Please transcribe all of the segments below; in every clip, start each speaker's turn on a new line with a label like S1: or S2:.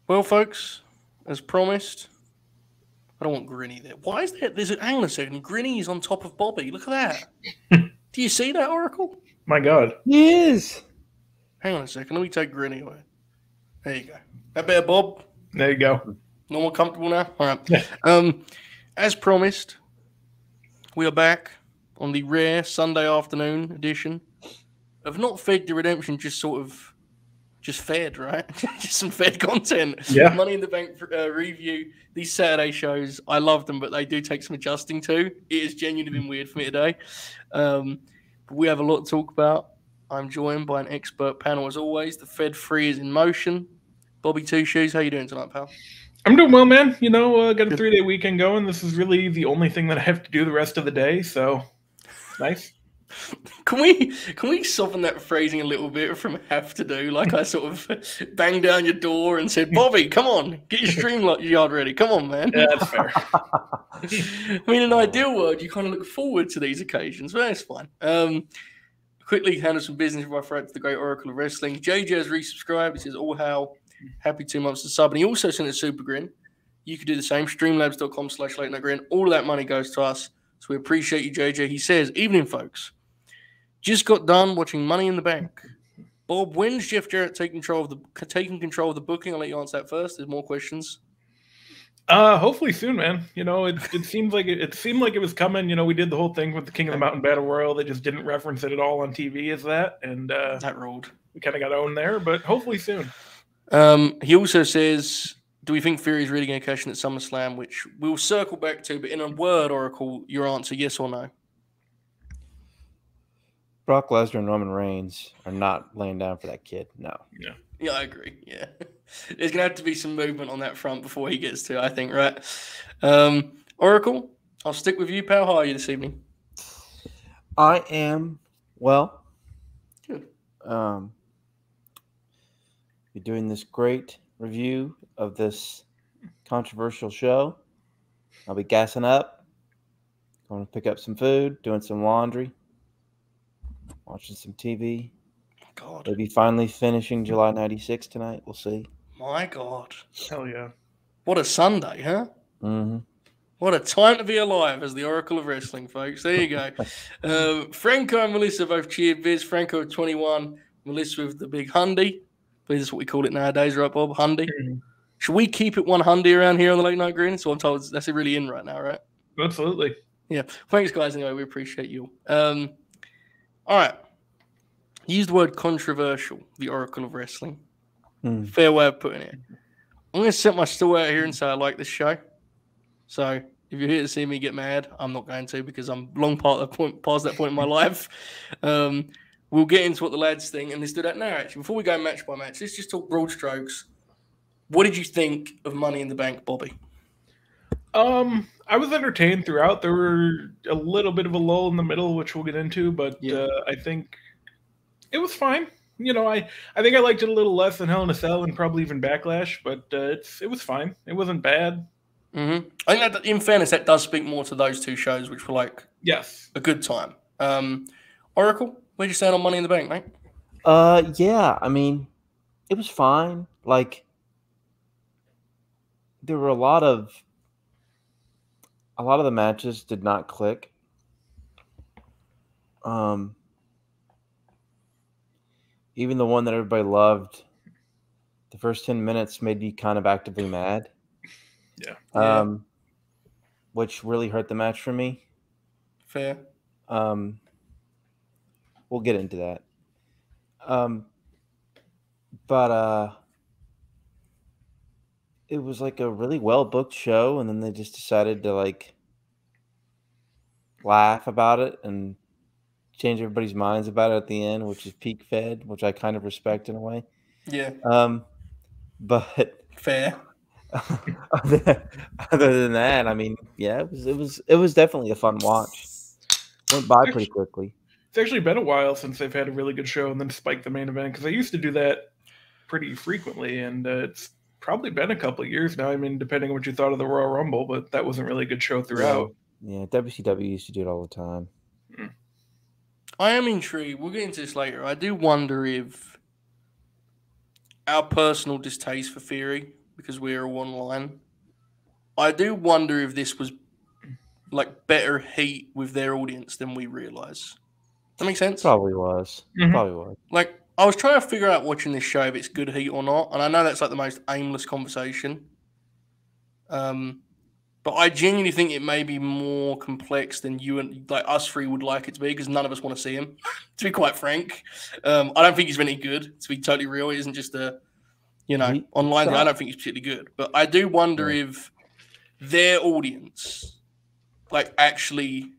S1: Well, folks, as promised, I don't want Grinny there. Why is there? Hang on a second. Grinny is on top of Bobby. Look at that. Do you see that, Oracle?
S2: My God.
S3: He is.
S1: Hang on a second. Let me take Grinny away. There you go. That better, Bob?
S2: There you go.
S1: No more comfortable now? All right.
S2: Yeah.
S1: As promised, we are back on the rare Sunday afternoon edition of not Fed to Redemption, just fed, right? Just some fed content.
S2: Yeah.
S1: Money in the Bank review. These Saturday shows, I love them, but they do take some adjusting to. It has genuinely been weird for me today. But we have a lot to talk about. I'm joined by an expert panel as always. The Fed 3 is in motion. Bobby Two Shoes, how you doing tonight, pal?
S2: I'm doing well, man. Got a 3-day weekend going. This is really the only thing that I have to do the rest of the day, so nice.
S1: Can we soften that phrasing a little bit from have to do? Like I sort of banged down your door and said, Bobby, come on, get your stream yard ready. Come on, man.
S2: Yeah, that's fair.
S1: I mean, in an ideal world, you kind of look forward to these occasions, but it's fine. Quickly handle some business before I throw it to the great Oracle of Wrestling. JJ has resubscribed. He says, all hail, happy 2 months to sub. And he also sent a super grin. You could do the same, streamlabs.com/late-night-grin. All of that money goes to us. So we appreciate you, JJ. He says, evening, folks. Just got done watching Money in the Bank. Bob, when's Jeff Jarrett taking control of the booking? I'll let you answer that first. There's more questions.
S2: Hopefully soon, man. It seemed like it was coming. We did the whole thing with the King of the Mountain Battle Royal. They just didn't reference it at all on TV as that, and
S1: that ruled.
S2: We kind of got owned there, but hopefully soon.
S1: He also says, do we think Fury is really going to cash in at SummerSlam, which we'll circle back to, but in a word, Oracle, your answer, yes or no?
S3: Brock Lesnar and Roman Reigns are not laying down for that kid. No.
S1: Yeah, I agree. Yeah. There's going to have to be some movement on that front before he gets to, I think, right? Oracle, I'll stick with you, pal. How are you this evening?
S3: I am well.
S1: Good.
S3: You're doing this great review of this controversial show. I'll be gassing up, going to pick up some food, doing some laundry, watching some TV.
S1: God.
S3: Maybe finally finishing July 96 tonight. We'll see.
S1: My God.
S2: Hell yeah.
S1: What a Sunday, huh?
S3: Mm-hmm.
S1: What a time to be alive as the Oracle of Wrestling, folks. There you go. Franco and Melissa both cheered Viz. Franco 21, Melissa with the big hundy. But that's what we call it nowadays, right, Bob? Hundy. Mm-hmm. Should we keep it one hundy around here on the Late Night Grin? So I'm told that's really in right now, right?
S2: Absolutely.
S1: Yeah. Thanks, guys. Anyway, we appreciate you. All right. Use the word controversial, the Oracle of Wrestling. Fair way of putting it. I'm going to set my stool out here and say I like this show. So if you're here to see me get mad, I'm not going to because I'm past that point in my life. We'll get into what the lads think and let's do that now, actually. Before we go match by match, let's just talk broad strokes. What did you think of Money in the Bank, Bobby?
S2: I was entertained throughout. There were a little bit of a lull in the middle, which we'll get into, but I think it was fine. I think I liked it a little less than Hell in a Cell and probably even Backlash, but it was fine. It wasn't bad.
S1: Mm-hmm. I think that, in fairness, that does speak more to those two shows, which were like a good time. Oracle, where'd you stand on Money in the Bank, mate?
S3: Yeah, I mean, it was fine. Like, there were a lot of the matches did not click. Even the one that everybody loved, the first 10 minutes made me kind of actively mad.
S2: Yeah.
S3: Which really hurt the match for me.
S1: Fair.
S3: We'll get into that. But it was like a really well-booked show, and then they just decided to like laugh about it and change everybody's minds about it at the end, which is peak Fed, which I kind of respect in a way.
S1: Yeah.
S3: But
S1: fair.
S3: Other than that, I mean, yeah, it was definitely a fun watch. Went by pretty quickly.
S2: It's actually been a while since they've had a really good show and then spiked the main event because they used to do that pretty frequently, and it's probably been a couple of years now. I mean, depending on what you thought of the Royal Rumble, but that wasn't really a good show throughout.
S3: Yeah, WCW used to do it all the time.
S1: I am intrigued. We'll get into this later. I do wonder if our personal distaste for Theory because we're all online. I do wonder if this was like better heat with their audience than we realize. That makes sense?
S3: Probably was.
S2: Mhm.
S3: Probably was.
S1: Like, I was trying to figure out watching this show if it's good heat or not, and I know that's like the most aimless conversation. But I genuinely think it may be more complex than you and like us three would like it to be, because none of us want to see him. To be quite frank, I don't think he's any good. To be totally real, he isn't just a online thing. I don't think he's particularly good. But I do wonder if their audience, like, actually,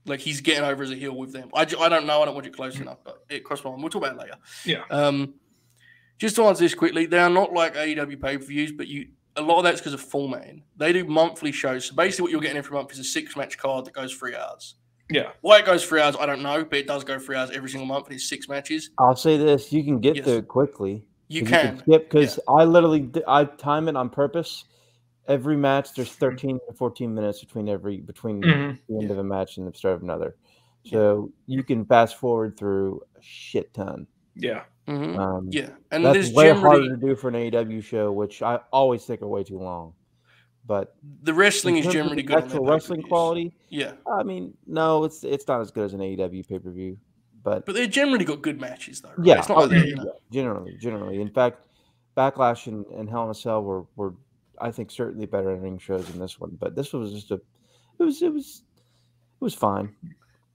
S1: like, he's getting over as a heel with them. I don't know. I don't watch it close enough, but it crossed my mind. We'll talk about it later.
S2: Yeah.
S1: Just to answer this quickly, they are not like AEW pay-per-views, but a lot of that's because of formatting. They do monthly shows. So basically what you're getting every month is a 6-match card that goes 3 hours.
S2: Yeah.
S1: Why it goes 3 hours, I don't know, but it does go 3 hours every single month, and it's 6 matches.
S3: I'll say this: you can get through it quickly.
S1: You can
S3: skip, because I time it on purpose. Every match, there's 13 to 14 minutes between the end of a match and the start of another. So you can fast forward through a shit ton.
S2: Yeah.
S1: And
S3: that's way harder to do for an AEW show, which I always think are way too long. But
S1: the wrestling is generally good.
S3: Actual wrestling quality,
S1: yeah.
S3: I mean, no, it's not as good as an AEW pay per view, but
S1: they're generally got good matches though. Right?
S3: Yeah,
S1: it's not
S3: generally. In fact, Backlash and Hell in a Cell were I think certainly better ending shows than this one. But this was just it was fine.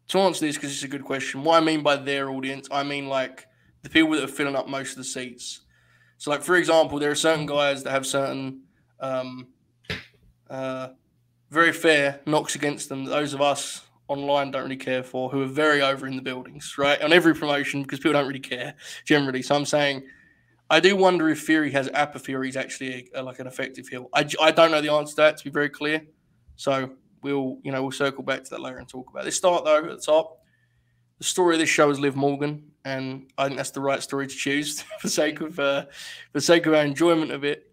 S1: To answer this, because it's a good question, what I mean by their audience, I mean like the people that are filling up most of the seats. So, like, for example, there are certain guys that have certain very fair knocks against them that those of us online don't really care for, who are very over in the buildings, right? On every promotion, because people don't really care generally. So I'm saying, I do wonder if Fury has apathy or he's actually like an effective heel. I don't know the answer to that, to be very clear. So we'll circle back to that later and talk about it. Let's start though at the top. The story of this show is Liv Morgan, and I think that's the right story to choose for sake of our enjoyment of it.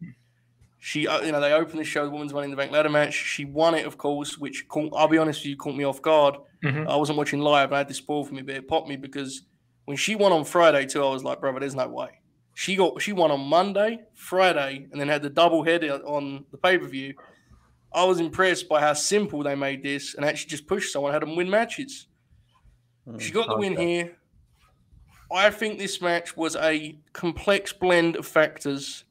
S1: She, they opened the show with Women's Money in the Bank ladder match. She won it, of course, which I'll be honest with you, caught me off guard. I wasn't watching live. I had this spoiled for me, but it popped me because when she won on Friday too, I was like, brother, there's no way. She won on Monday, Friday, and then had the double header on the pay-per-view. I was impressed by how simple they made this and actually just pushed someone, had them win matches. She got the win here. I think this match was a complex blend of factors.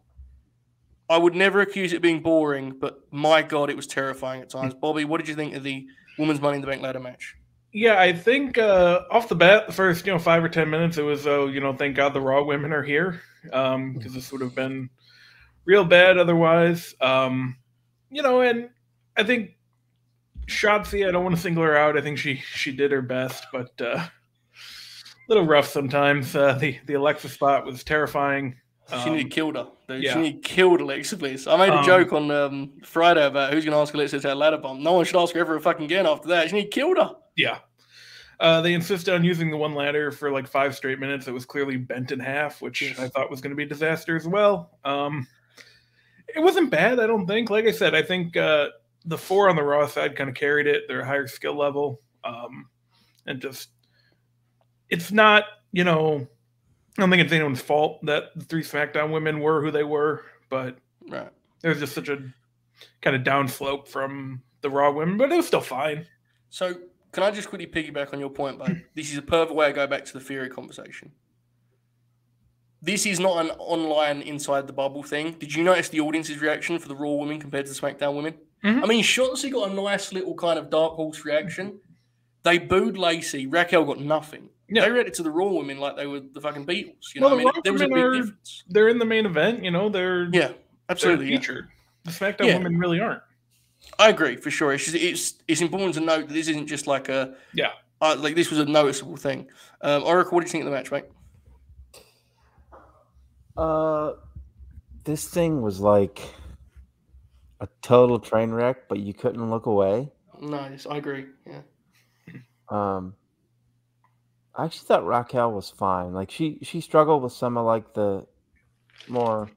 S1: I would never accuse it of being boring, but my God, it was terrifying at times. Bobby, what did you think of the Women's Money in the Bank ladder match?
S2: Yeah, I think off the bat, the first 5 or 10 minutes, it was thank God the Raw women are here, because this would have been real bad otherwise. And I think Shotzi, I don't want to single her out. I think she did her best, but a little rough sometimes. The Alexa spot was terrifying.
S1: She nearly killed her. Dude.
S2: Yeah.
S1: She nearly killed Alexa Bliss. I made a joke on Friday about who's going to ask Alexa to have a ladder bomb. No one should ask her ever fucking again after that. She nearly killed her.
S2: Yeah. They insisted on using the one ladder for like 5 straight minutes. It was clearly bent in half, which I thought was going to be a disaster as well. It wasn't bad, I don't think. Like I said, I think the 4 on the Raw side kind of carried it. They're a higher skill level. And just, it's not, I don't think it's anyone's fault that the 3 SmackDown women were who they were, but there's just such a kind of downslope from the Raw women, but it was still fine.
S1: So, can I just quickly piggyback on your point, Bo? This is a perfect way to go back to the Fury conversation. This is not an online inside the bubble thing. Did you notice the audience's reaction for the Raw women compared to the SmackDown women? I mean, Shotzi got a nice little kind of dark horse reaction. They booed Lacey. Raquel got nothing. Yeah. They reacted to the Raw women like they were the fucking Beatles. There was a big difference.
S2: They're in the main event. They're
S1: absolutely
S2: they're featured. The SmackDown women really aren't.
S1: I agree for sure. It's important to note that this isn't just like a like this was a noticeable thing. Oracle, what do you think of the match, mate?
S3: This thing was like a total train wreck, but you couldn't look away.
S1: Nice, I agree. Yeah.
S3: I actually thought Raquel was fine. Like she struggled with some of like the more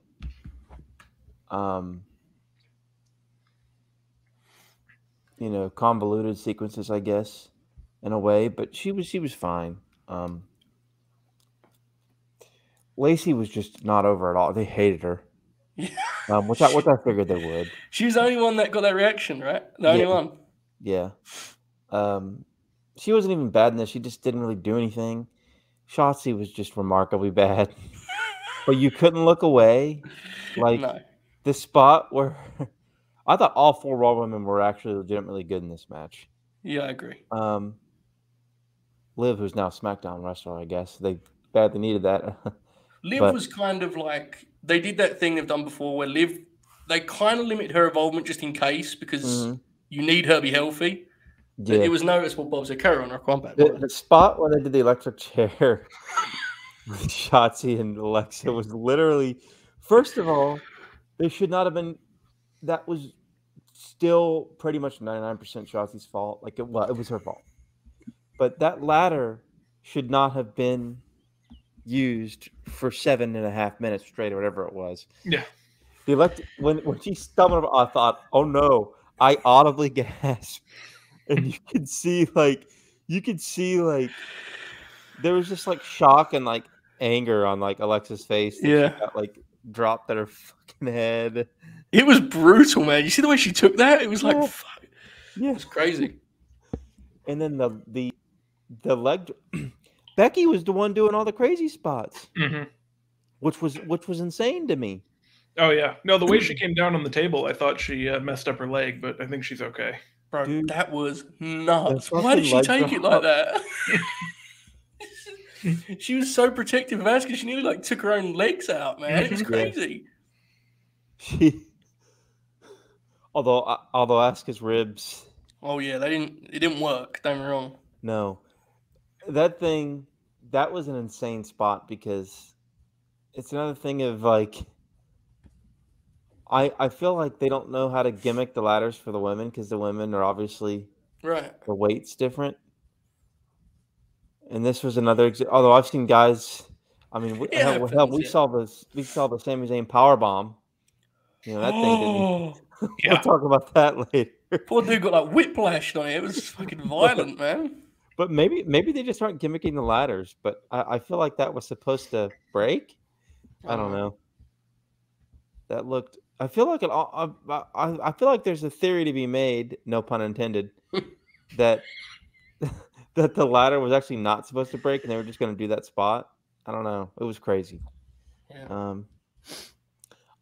S3: convoluted sequences, I guess, in a way, but she was fine. Lacey was just not over at all. They hated her. which I figured they would.
S1: She was the only one that got that reaction, right? The only one.
S3: Yeah. She wasn't even bad in this. She just didn't really do anything. Shotzi was just remarkably bad. But you couldn't look away. Like, the spot where I thought all 4 Raw women were actually legitimately good in this match.
S1: Yeah, I agree.
S3: Liv, who's now a SmackDown wrestler, I guess. They badly needed that.
S1: Liv was kind of like, they did that thing they've done before where Liv, they kind of limit her involvement just in case because you need her to be healthy. Yeah. It was noticeable Bob said, carry on her combat.
S3: The spot when they did the electric chair with Shotzi and Alexa was literally, first of all, they should not have been, that was still pretty much 99% Shotzi's fault. Like, it was her fault. But that ladder should not have been used for 7.5 minutes straight or whatever it was.
S2: Yeah.
S3: When she stumbled, I thought, oh no, I audibly gasped. And you could see there was just like shock and like anger on like Alexa's face.
S1: Yeah.
S3: She got like dropped at her fucking head.
S1: It was brutal, man. You see the way she took that? It was like, fuck.
S3: Yeah.
S1: It was crazy.
S3: And then the leg, Becky was the one doing all the crazy spots, which was insane to me.
S2: Oh yeah, no, the way she came down on the table, I thought she messed up her leg, but I think she's okay.
S1: Bro, dude, that was nuts. Why did she take it like that? She was so protective of Asuka. She nearly like took her own legs out, man. It was crazy.
S3: Although Asuka's ribs.
S1: Oh yeah, it didn't work. Don't get me wrong.
S3: No, that was an insane spot because it's another thing of like. I feel like they don't know how to gimmick the ladders for the women because the women are obviously
S1: the
S3: weight's different. And this was another. Although I've seen guys, I mean, we saw the Sami Zayn powerbomb. You know that thing didn't. We'll talk about that later.
S1: Poor dude got like whiplashed on it. It was fucking violent, man.
S3: But maybe they just aren't gimmicking the ladders. But I feel like that was supposed to break. I don't know. That looked. I feel like there's a theory to be made, no pun intended, that the ladder was actually not supposed to break, and they were just going to do that spot. I don't know. It was crazy.
S1: Yeah.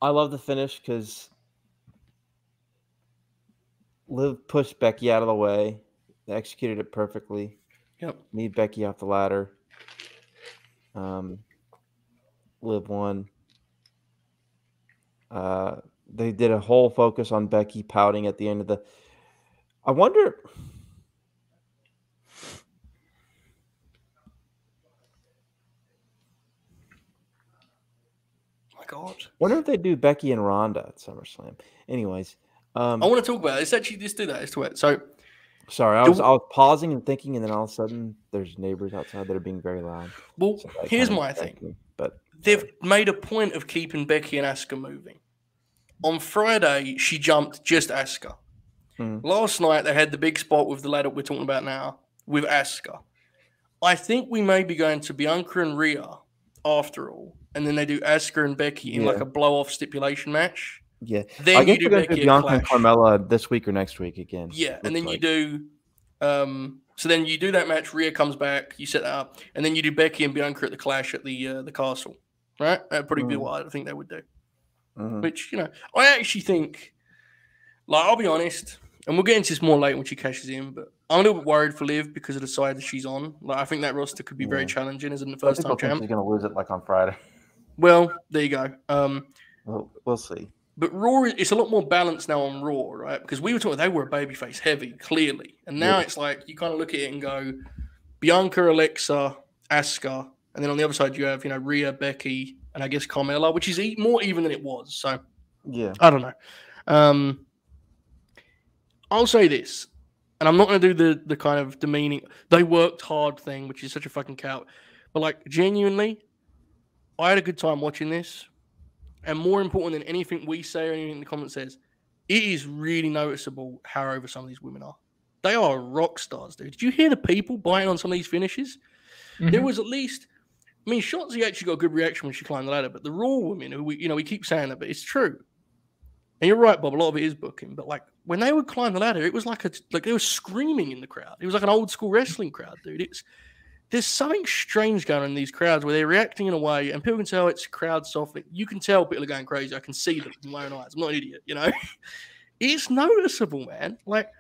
S3: I love the finish because Liv pushed Becky out of the way. They executed it perfectly.
S1: Yep.
S3: Need Becky off the ladder. Liv won. They did a whole focus on Becky pouting at the end of the. I wonder.
S1: My God.
S3: Wonder if they do Becky and Ronda at SummerSlam. Anyways,
S1: I want to talk about it. Let's actually just do that. Let's do it. So,
S3: sorry, I was pausing and thinking, and then all of a sudden, there's neighbors outside that are being very loud.
S1: Well, so here's my thing.
S3: But
S1: they've made a point of keeping Becky and Asuka moving. On Friday, she jumped just Asuka. Last night, they had the big spot with the ladder we're talking about now with Asuka. I think we may be going to Bianca and Rhea after all, and then they do Asuka and Becky in like a blow-off stipulation match.
S3: Yeah.
S1: Then
S3: I guess
S1: you do
S3: Becky
S1: Becky
S3: Bianca and Carmella this week or next week again.
S1: Yeah, and then you do so then you do that match, Rhea comes back, you set that up, and then you do Becky and Bianca at the Clash at the castle. Right? That'd probably be what I think they would do. Which, I actually think, like, I'll be honest, and we'll get into this more later when she cashes in, but I'm a little bit worried for Liv because of the side that she's on. Like, I think that roster could be very challenging as in the first time champ.
S3: She's going to lose it like on Friday.
S1: Well, there you go.
S3: We'll see.
S1: But Raw, it's a lot more balanced now on Raw, right? Because we were talking, they were a babyface heavy, clearly. And now it's like, you kind of look at it and go, Bianca, Alexa, Asuka, and then on the other side you have, Rhea, Becky, and I guess Carmella, which is more even than it was. So, I don't know. I'll say this, and I'm not going to do the kind of demeaning, they worked hard thing, which is such a fucking coward. But, like, genuinely, I had a good time watching this. And more important than anything we say or anything the comment says, it is really noticeable how over some of these women are. They are rock stars, dude. Did you hear the people buying on some of these finishes? There was at least... I mean, Shotzi actually got a good reaction when she climbed the ladder, but the Raw women, who we keep saying that, but it's true. And you're right, Bob. A lot of it is booking, but like when they would climb the ladder, it was like they were screaming in the crowd. It was like an old school wrestling crowd, dude. There's something strange going on in these crowds where they're reacting in a way, and people can tell it's crowd softening. You can tell people are going crazy. I can see them with my own eyes. I'm not an idiot, you know. It's noticeable, man. Like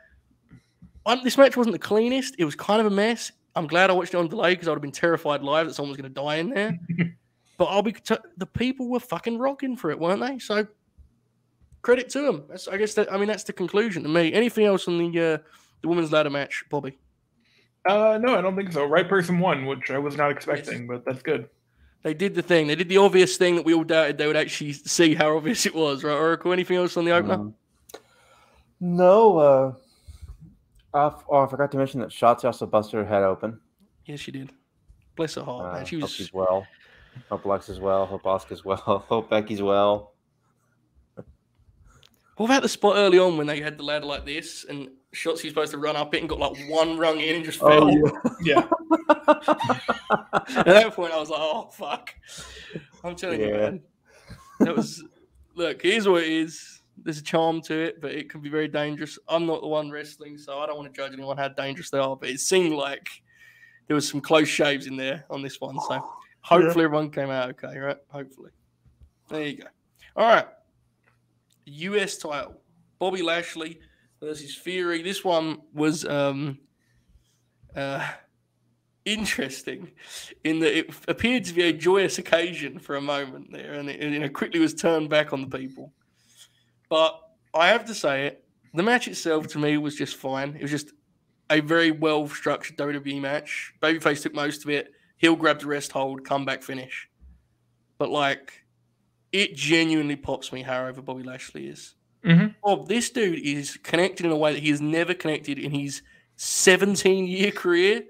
S1: this match wasn't the cleanest. It was kind of a mess. I'm glad I watched it on delay because I would have been terrified live that someone was going to die in there. But the people were fucking rocking for it, weren't they? So credit to them. That's the conclusion to me. Anything else on the women's ladder match, Bobby?
S2: No, I don't think so. Right person won, which I was not expecting, but that's good. They
S1: did the thing. They did the obvious thing that we all doubted they would actually see how obvious it was, right, Oracle? Anything else on the opener?
S3: No. I forgot to mention that Shotzi also busted her head open.
S1: Yes, she did. Bless her heart, man.
S3: Hope she's well. Hope Lex is well. Hope Asuka's well. Hope Becky's well.
S1: What about the spot early on when they had the ladder like this and Shotzi was supposed to run up it and got like one rung in and just fell?
S2: Yeah.
S1: At that point, I was like, oh, fuck. I'm telling you, man. That was, look, here's what it is. There's a charm to it, but it can be very dangerous. I'm not the one wrestling, so I don't want to judge anyone how dangerous they are, but it seemed like there was some close shaves in there on this one. So hopefully everyone came out okay, right? Hopefully. There you go. All right. US title. Bobby Lashley versus Theory. This one was interesting in that it appeared to be a joyous occasion for a moment there, and it quickly was turned back on the people. But I have to say it, the match itself to me was just fine. It was just a very well-structured WWE match. Babyface took most of it. Heel grabbed the rest hold, comeback finish. But like, it genuinely pops me how over Bobby Lashley is.
S2: Mm-hmm.
S1: Bob, this dude is connected in a way that he has never connected in his 17-year career.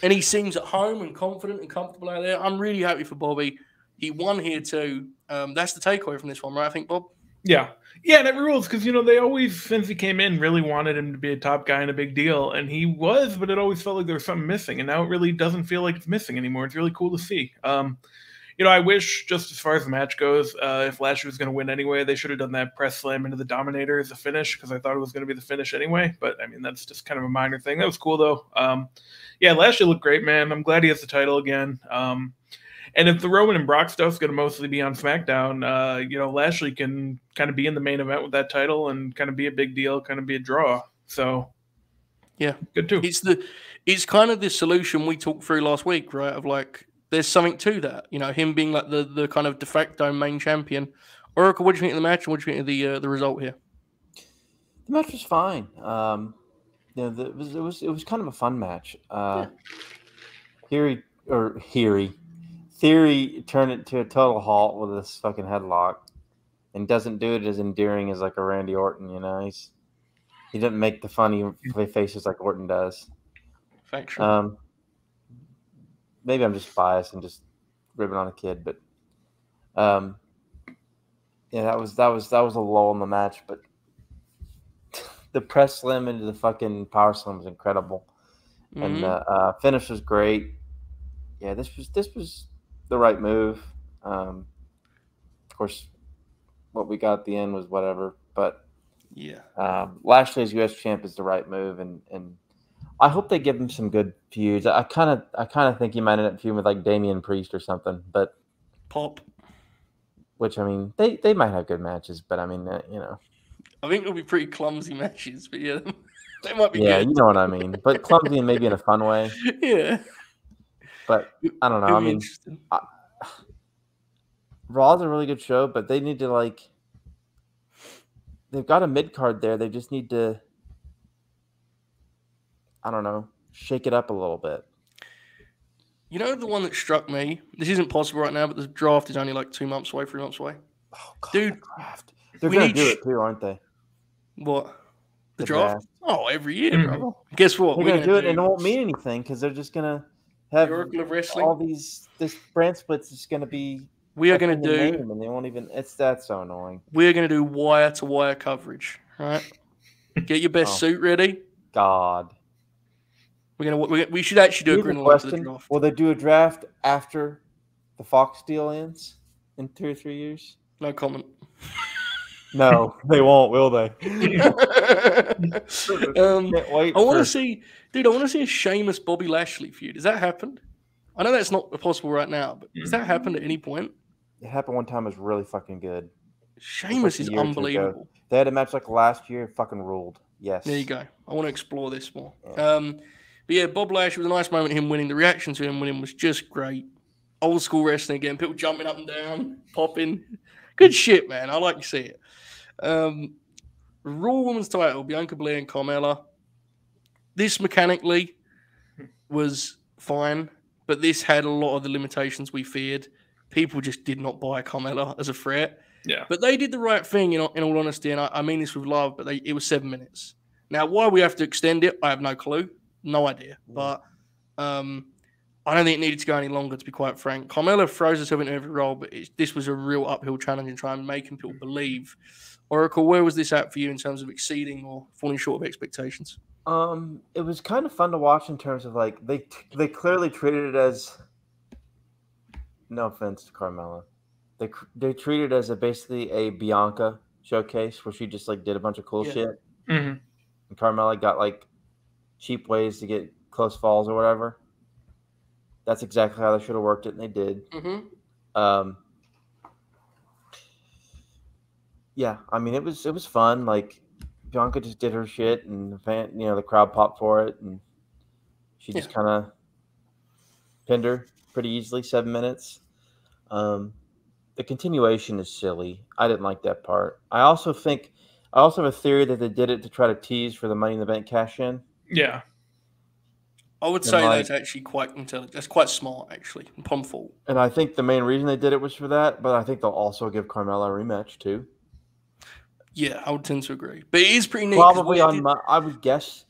S1: And he seems at home and confident and comfortable out there. I'm really happy for Bobby. He won here too. That's the takeaway from this one, right? I think, Bob?
S2: Yeah. Yeah, and it rules because, they always, since he came in, really wanted him to be a top guy and a big deal. And he was, but it always felt like there was something missing. And now it really doesn't feel like it's missing anymore. It's really cool to see. I wish, just as far as the match goes, if Lashley was going to win anyway, they should have done that press slam into the Dominator as a finish because I thought it was going to be the finish anyway. But, that's just kind of a minor thing. That was cool, though. Lashley looked great, man. I'm glad he has the title again. And if the Roman and Brock stuff's going to mostly be on SmackDown, Lashley can kind of be in the main event with that title and kind of be a big deal, kind of be a draw. So,
S1: yeah,
S2: good too.
S1: It's kind of the solution we talked through last week, right? Of like, there's something to that, him being like the kind of de facto main champion. Oracle, what do you think of the match and what do you think of the result here?
S3: The match was fine. It was kind of a fun match. Theory turned it to a total halt with this fucking headlock, and doesn't do it as endearing as like a Randy Orton. He doesn't make the funny faces like Orton does.
S1: Factual.
S3: Maybe I'm just biased and just ribbing on a kid, but that was a lull in the match. But the press slam into the fucking power slam was incredible, and finish was great. Yeah, this was the right move. Of course, what we got at the end was whatever, but Lashley as U.S. champ is the right move, and I hope they give him some good feuds. I kind of think he might end up feuding with like Damian Priest or something, but
S1: Pop.
S3: Which they might have good matches, but
S1: I think it'll be pretty clumsy matches, but yeah, they might be.
S3: Yeah,
S1: good.
S3: You know what I mean, but clumsy and maybe in a fun way.
S1: Yeah.
S3: But I don't know. Raw's a really good show, but they need to they've got a mid card there. They just need to, shake it up a little bit.
S1: The one that struck me. This isn't possible right now, but the draft is only like 2 months away, 3 months away.
S3: Oh God,
S1: dude,
S3: the draft. They're going to do it too, aren't they?
S1: What? The draft? Oh, every year,
S3: Mm-hmm.
S1: bro. Guess what?
S3: They're going to do it, and it won't mean anything because they're just going to have
S1: Oracle of Wrestling.
S3: All this brand splits is going to be.
S1: We are going to do,
S3: and they won't even. That's so annoying.
S1: We are going to do wire to wire coverage. All right, get your best suit ready.
S3: God,
S1: we should actually do a Grin for the draft.
S3: Will they do a draft after the Fox deal ends in 2 or 3 years?
S1: No comment.
S3: No, they won't, will they?
S1: I
S3: wait
S1: want to
S3: for-
S1: see, dude. I want to see a Sheamus Bobby Lashley feud. Has that happened? I know that's not possible right now, but has that happened at any point?
S3: It happened one time. It was really fucking good.
S1: Sheamus
S3: a
S1: is
S3: year or two ago.
S1: unbelievable.
S3: They had a match like last year. Fucking ruled. Yes.
S1: There you go. I want to explore this more.
S3: Yeah.
S1: But yeah, Bob Lashley was a nice moment. Him winning. The reaction to him winning was just great. Old school wrestling again. People jumping up and down, popping. Good shit, man. I like to see it. Raw Women's title, Bianca Belair and Carmella. This mechanically was fine, but this had a lot of the limitations we feared. People just did not buy Carmella as a threat.
S2: Yeah.
S1: But they did the right thing, in all honesty, and I mean this with love, but it was 7 minutes. Now, why we have to extend it, I have no clue. No idea. But I don't think it needed to go any longer, to be quite frank. Carmella throws herself into every role, but this was a real uphill challenge in trying to make people believe. Oracle, where was this at for you in terms of exceeding or falling short of expectations?
S3: It was kind of fun to watch in terms of like they clearly treated it as, no offense to Carmella, they treated it as basically a Bianca showcase where she just like did a bunch of cool shit, and Carmella got like cheap ways to get close falls or whatever. That's exactly how they should have worked it, and they did. Yeah, I mean it was fun. Like Bianca just did her shit, and the crowd popped for it, and she just kind of pinned her pretty easily. 7 minutes. The continuation is silly. I didn't like that part. I also have a theory that they did it to try to tease for the Money in the Bank cash in.
S2: Yeah.
S1: I would say that's actually quite intelligent. That's quite smart, actually, and pomful.
S3: And I think the main reason they did it was for that, but I think they'll also give Carmella a rematch too.
S1: Yeah, I would tend to agree. But it is pretty neat.
S3: Probably I would guess,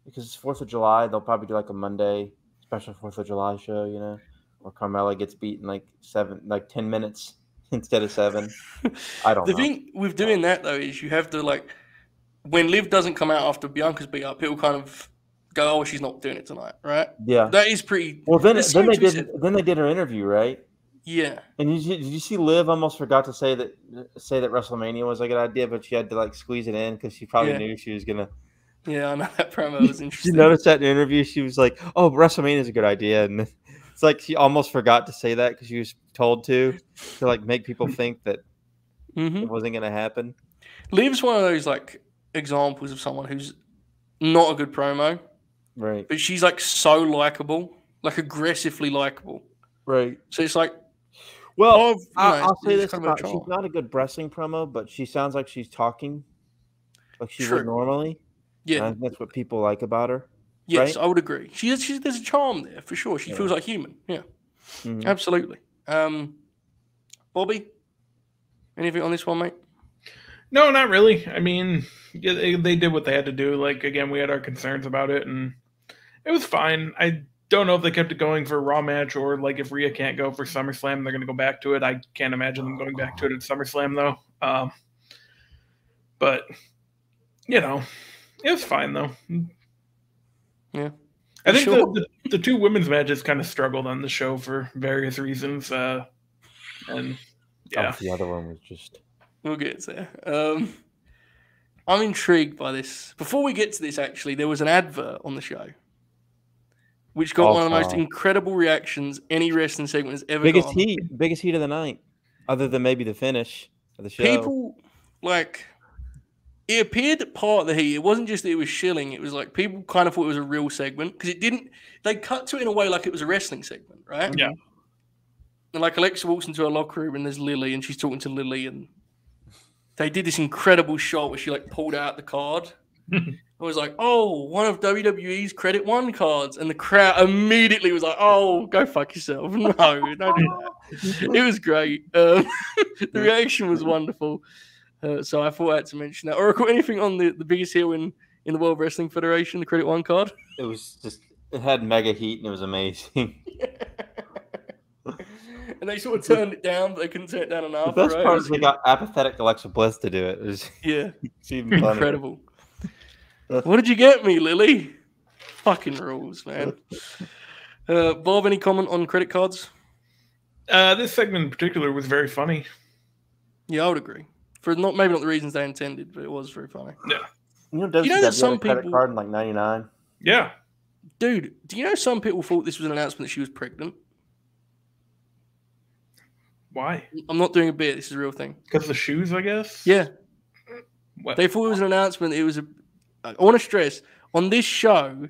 S3: because it's 4th of July, they'll probably do like a Monday special 4th of July show, where Carmella gets beat in like 10 minutes instead of 7. I don't know.
S1: The thing with doing that, though, is you have to, like, when Liv doesn't come out after Bianca's beat up, people kind of go, oh, she's not doing it tonight, right?
S3: Yeah.
S1: That is pretty...
S3: Well, then they did her interview, right?
S1: Yeah.
S3: And did you see Liv almost forgot to say that WrestleMania was a good idea, but she had to like squeeze it in because she probably knew she was gonna.
S1: Yeah, I know that promo was interesting.
S3: You noticed that in the interview? She was like, "Oh, WrestleMania is a good idea," and it's like she almost forgot to say that because she was told to like make people think that it wasn't gonna happen.
S1: Liv's one of those like examples of someone who's not a good promo,
S3: right?
S1: But she's like so likable, like aggressively likable,
S3: right?
S1: So it's like.
S3: Well, I'll say this about she's not a good wrestling promo, but she sounds like she's talking like she would normally.
S1: Yeah.
S3: And that's what people like about her.
S1: Yes,
S3: right?
S1: I would agree. There's a charm there for sure. She feels like human. Yeah. Absolutely. Bobby, anything on this one, mate?
S2: No, not really. I mean, they did what they had to do. Like, again, we had our concerns about it, and it was fine. I don't know if they kept it going for a Raw match or like if Rhea can't go for SummerSlam, they're going to go back to it. I can't imagine them going back to it at SummerSlam though. But it was fine though.
S1: Yeah,
S2: I think the 2 women's matches kind of struggled on the show for various reasons. And yeah,
S3: the other one was just.
S1: We'll get there. I'm intrigued by this. Before we get to this, actually, there was an advert on the show. Which got one of the most incredible reactions any wrestling segment has ever
S3: biggest
S1: gotten.
S3: Biggest heat of the night, other than maybe the finish of the show.
S1: People, it appeared that part of the heat, it wasn't just that it was shilling, it was like people kind of thought it was a real segment because they cut to it in a way like it was a wrestling segment, right?
S2: Yeah.
S1: And like Alexa walks into her locker room and there's Lily and she's talking to Lily and they did this incredible shot where she like pulled out the card. I was like, oh, one of WWE's Credit One cards. And the crowd immediately was like, oh, go fuck yourself. No, don't do that. It was great. The reaction was wonderful. So I thought I had to mention that. Oracle, anything on the biggest heel in the World Wrestling Federation, the Credit One card?
S3: It was just, it had mega heat and it was amazing.
S1: And they sort of turned it down, but they couldn't turn it down enough.
S3: The best part is they got apathetic Alexa Bliss to do it. It was it's even
S1: incredible. What did you get me, Lily? Fucking rules, man. Bob, any comment on credit cards?
S2: This segment in particular was very funny.
S1: Yeah, I would agree. for maybe not the reasons they intended, but it was very funny.
S2: Yeah.
S3: You know,
S1: You know that some
S3: had a credit
S1: people-
S3: card in like '99.
S2: Yeah.
S1: Dude, do you know some people thought this was an announcement that she was pregnant?
S2: Why?
S1: I'm not doing a bit. This is a real thing.
S2: Because the shoes, I guess.
S1: Yeah.
S2: What?
S1: They thought it was an announcement. It was I want to stress, on this show,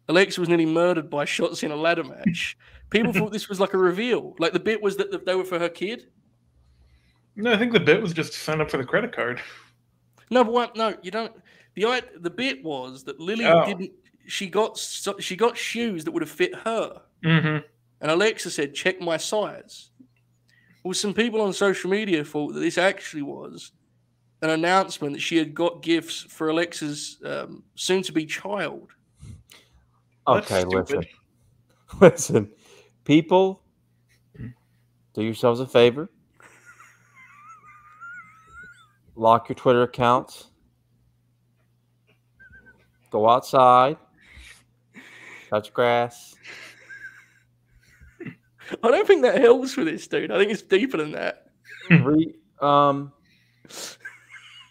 S1: Alexa was nearly murdered by shots in a ladder match. People thought this was like a reveal. Like the bit was that they were for her kid.
S2: No, I think the bit was just to sign up for the credit card.
S1: No, but what? No, you don't. The bit was that Lily didn't. She got shoes that would have fit her,
S2: Mm-hmm.
S1: and Alexa said, "Check my size." Well, some people on social media thought that this actually was an announcement that she had got gifts for Alexa's soon-to-be child.
S3: Okay, listen, people, do yourselves a favor. Lock your Twitter accounts. Go outside. Touch grass.
S1: I don't think that helps with this, dude. I think it's deeper than that.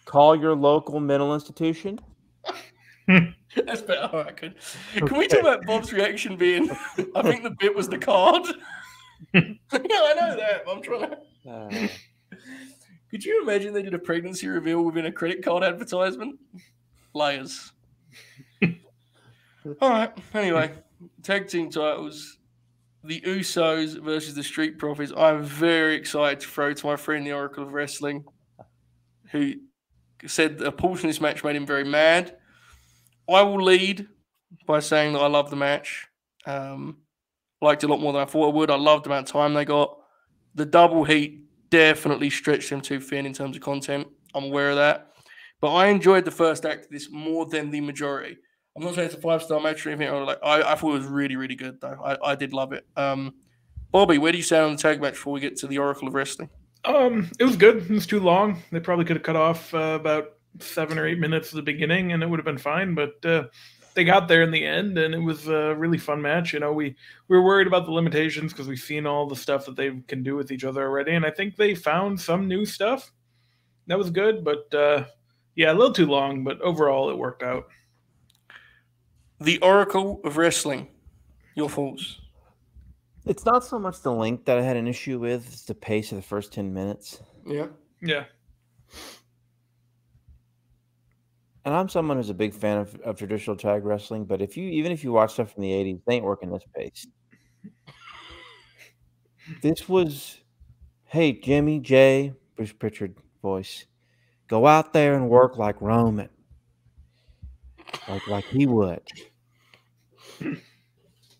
S3: Call your local mental institution.
S1: That's better, I reckon. Can we talk about Bob's reaction being, I think the bit was the card? Yeah, I know that, but I'm trying to... Could you imagine they did a pregnancy reveal within a credit card advertisement? Layers. All right, anyway, tag team titles. The Usos versus the Street Profits. I'm very excited to throw to my friend, the Oracle of Wrestling, who said a portion of this match made him very mad. I will lead by saying that I love the match. Liked it a lot more than I thought I would. I loved the amount of time they got. The double heat definitely stretched them too thin in terms of content. I'm aware of that. But I enjoyed the first act of this more than the majority. I'm not saying it's a 5-star match or anything. I thought it was really, really good, though. I did love it. Bobby, where do you stand on the tag match before we get to the Oracle of Wrestling?
S2: It was good. It was too long. They probably could have cut off about 7 or 8 minutes at the beginning, and it would have been fine. But they got there in the end, and it was a really fun match. You know, we were worried about the limitations because we've seen all the stuff that they can do with each other already, and I think they found some new stuff. That was good, but yeah, a little too long. But overall, it worked out.
S1: The Oracle of Wrestling. Your thoughts?
S3: It's not so much the length that I had an issue with; it's the pace of the first 10 minutes.
S1: Yeah.
S2: Yeah.
S3: And I'm someone who's a big fan of traditional tag wrestling, but even if you watch stuff from the 80s, they ain't working this pace. This was, hey, Jimmy, Jay, Bruce Pritchard voice, go out there and work like Roman. Like he would.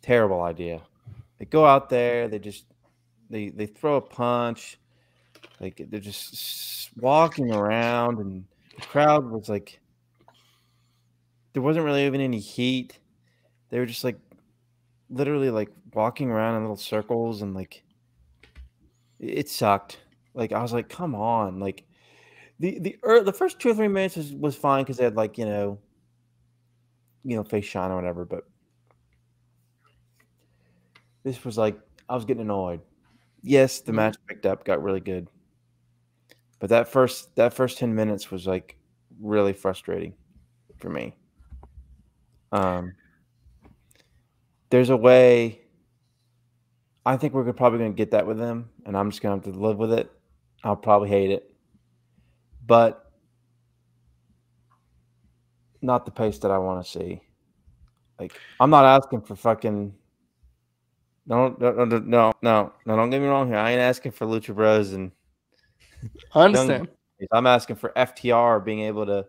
S3: Terrible idea. They go out there, they throw a punch, like they're just walking around, and the crowd was like, there wasn't really even any heat. They were just like literally like walking around in little circles, and like it sucked. Like I was like, come on. Like the first 2 or 3 minutes was fine because they had like, you know, face shine or whatever, but this was like I was getting annoyed. Yes, the match picked up, got really good. But that first 10 minutes was like really frustrating for me. There's a way. I think we're probably going to get that with them, and I'm just going to have to live with it. I'll probably hate it, but not the pace that I want to see. Like, I'm not asking for fucking. No, don't get me wrong here. I ain't asking for Lucha Bros and.
S1: I understand.
S3: I'm asking for FTR being able to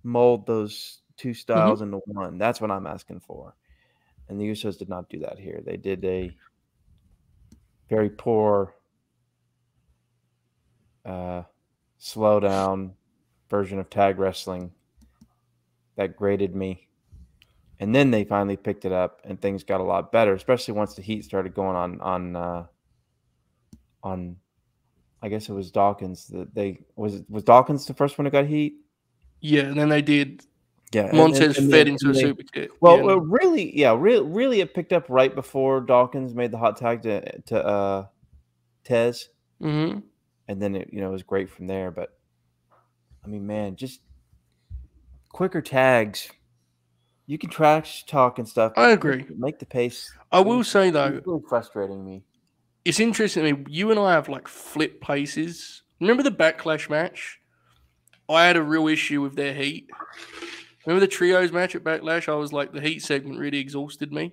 S3: mold those two styles into one. That's what I'm asking for. And the Usos did not do that here. They did a very poor slow down version of tag wrestling that grated me. And then they finally picked it up and things got a lot better, especially once the heat started going on I guess it was Dawkins. Was Dawkins the first one who got heat?
S1: Yeah, and then they did.
S3: Yeah,
S1: Montez fed into a super kick.
S3: Well, really, it picked up right before Dawkins made the hot tag to Tez,
S1: and
S3: then it was great from there. But mean, man, just quicker tags. You can trash talk and stuff.
S1: I agree.
S3: Make the pace.
S1: I will say though,
S3: It's really frustrating me.
S1: it's interesting to me. You and I have like flip places. Remember the Backlash match? I had a real issue with their heat. Remember the trios match at Backlash? I was like, the heat segment really exhausted me.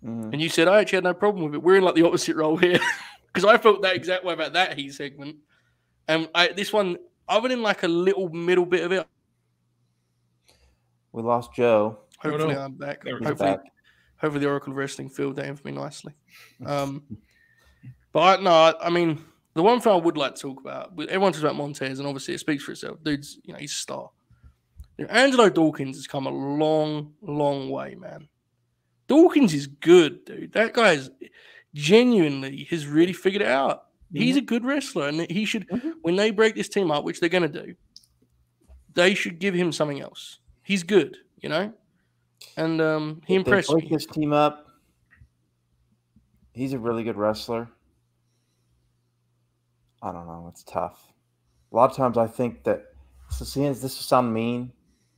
S1: And you said, I actually had no problem with it. We're in like the opposite role here. Because I felt that exact way about that heat segment. And this one, other than like a little middle bit of it.
S3: We lost Joe.
S1: Hopefully I'm back. Hopefully the Oracle of Wrestling filled that in for me nicely. But I mean, the one thing I would like to talk about, everyone talks about Montez, and obviously it speaks for itself. Dude's, he's a star. Angelo Dawkins has come a long, long way, man. Dawkins is good, dude. That guy genuinely has really figured it out. He's a good wrestler, and he should, when they break this team up, which they're going to do, they should give him something else. He's good, and he impressed me.
S3: Break this team up. He's a really good wrestler. I don't know. It's tough. A lot of times I think that, this will sound mean.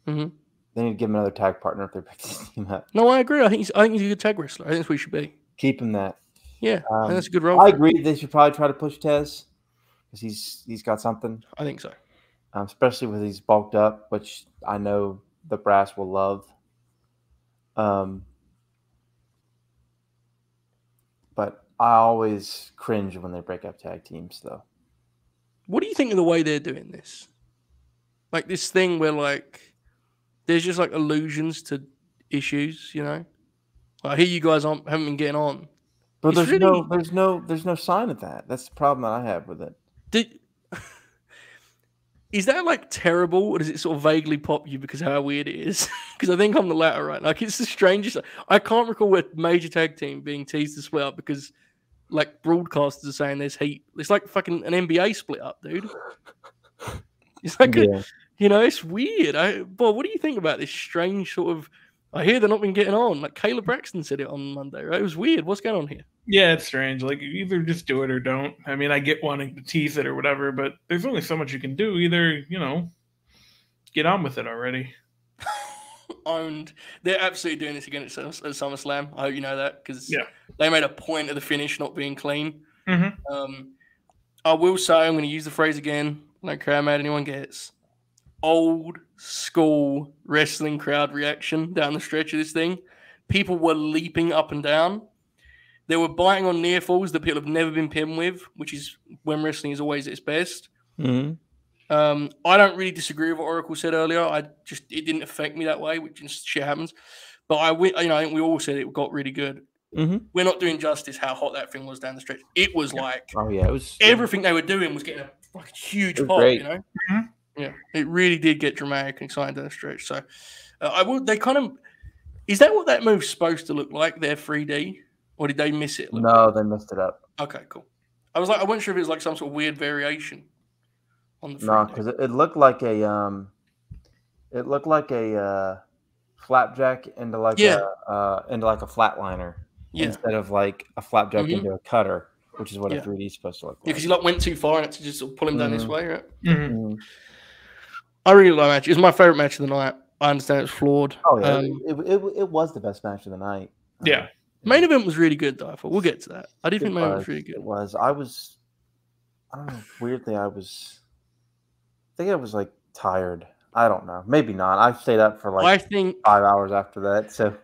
S3: They need to give him another tag partner if they break this team up.
S1: No, I agree. I think he's a good tag wrestler. I think that's what he should be.
S3: Keep him that.
S1: Yeah, I think that's a good role.
S3: I agree. They should probably try to push Tez because he's got something.
S1: I think so.
S3: Especially with he's bulked up, which I know the brass will love. But I always cringe when they break up tag teams, though.
S1: What do you think of the way they're doing this? Like this thing where like there's just like allusions to issues, Like, I hear you guys haven't been getting on.
S3: But there's no sign of that. That's the problem that I have with it. Is that like terrible, or does it sort of vaguely pop you because of how weird it is? Because I think I'm the latter, right? Like it's the strangest. I can't recall a major tag team being teased to split up because like broadcasters are saying there's heat. It's like fucking an NBA split up, dude. It's like it's weird. Boy, what do you think about this strange sort of? I hear they're not been getting on. Like Kayla Braxton said it on Monday, right? It was weird. What's going on here?
S2: Yeah, it's strange. Like, either just do it or don't. I mean, I get wanting to tease it or whatever, but there's only so much you can do. Either, get on with it already.
S1: Owned. They're absolutely doing this again at SummerSlam. I hope you know that, because they made a point of the finish not being clean. I will say, I'm going to use the phrase again. I don't care how mad anyone gets. Old school wrestling crowd reaction down the stretch of this thing. People were leaping up and down. They were biting on near falls that people have never been pinned with, which is when wrestling is always at its best. I don't really disagree with what Oracle said earlier. It didn't affect me that way, which just shit happens. But I think we all said it got really good. We're not doing justice how hot that thing was down the stretch. It was like, it was everything they were doing was getting a huge pop.
S3: Great.
S1: Yeah, it really did get dramatic and exciting down the stretch. So, they kind of, is that what that move's supposed to look like? Their 3D, or did they miss it?
S3: No, they missed it up.
S1: Okay, cool. I wasn't sure if it was like some sort of weird variation on the 3D.
S3: No, because it looked like a flapjack into like a flatliner instead of like a flapjack into a cutter, which is what a 3D is supposed to look like.
S1: Yeah, because he went too far and had to just sort of pull him down this way, right? I really like the match. It was my favorite match of the night. I understand it's flawed.
S3: Oh yeah, it was the best match of the night.
S1: Main event was really good though. I thought we'll get to that. I did think main event was really good.
S3: It was. I don't know. Weirdly, I think I was like tired. I don't know. Maybe not. I stayed up for like 5 hours after that. So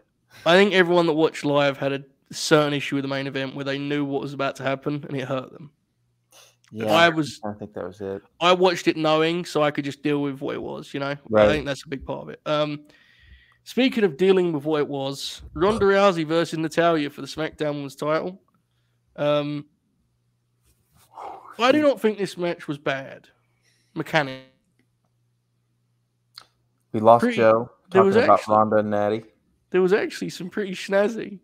S1: I think everyone that watched live had a certain issue with the main event where they knew what was about to happen and it hurt them.
S3: Yeah, I think that was it.
S1: I watched it knowing, so I could just deal with what it was, Right. I think that's a big part of it. Speaking of dealing with what it was, Ronda Rousey versus Natalya for the SmackDown Women's title. I do not think this match was bad. Mechanic.
S3: We lost Joe talking about Ronda and Natty.
S1: There was actually some pretty snazzy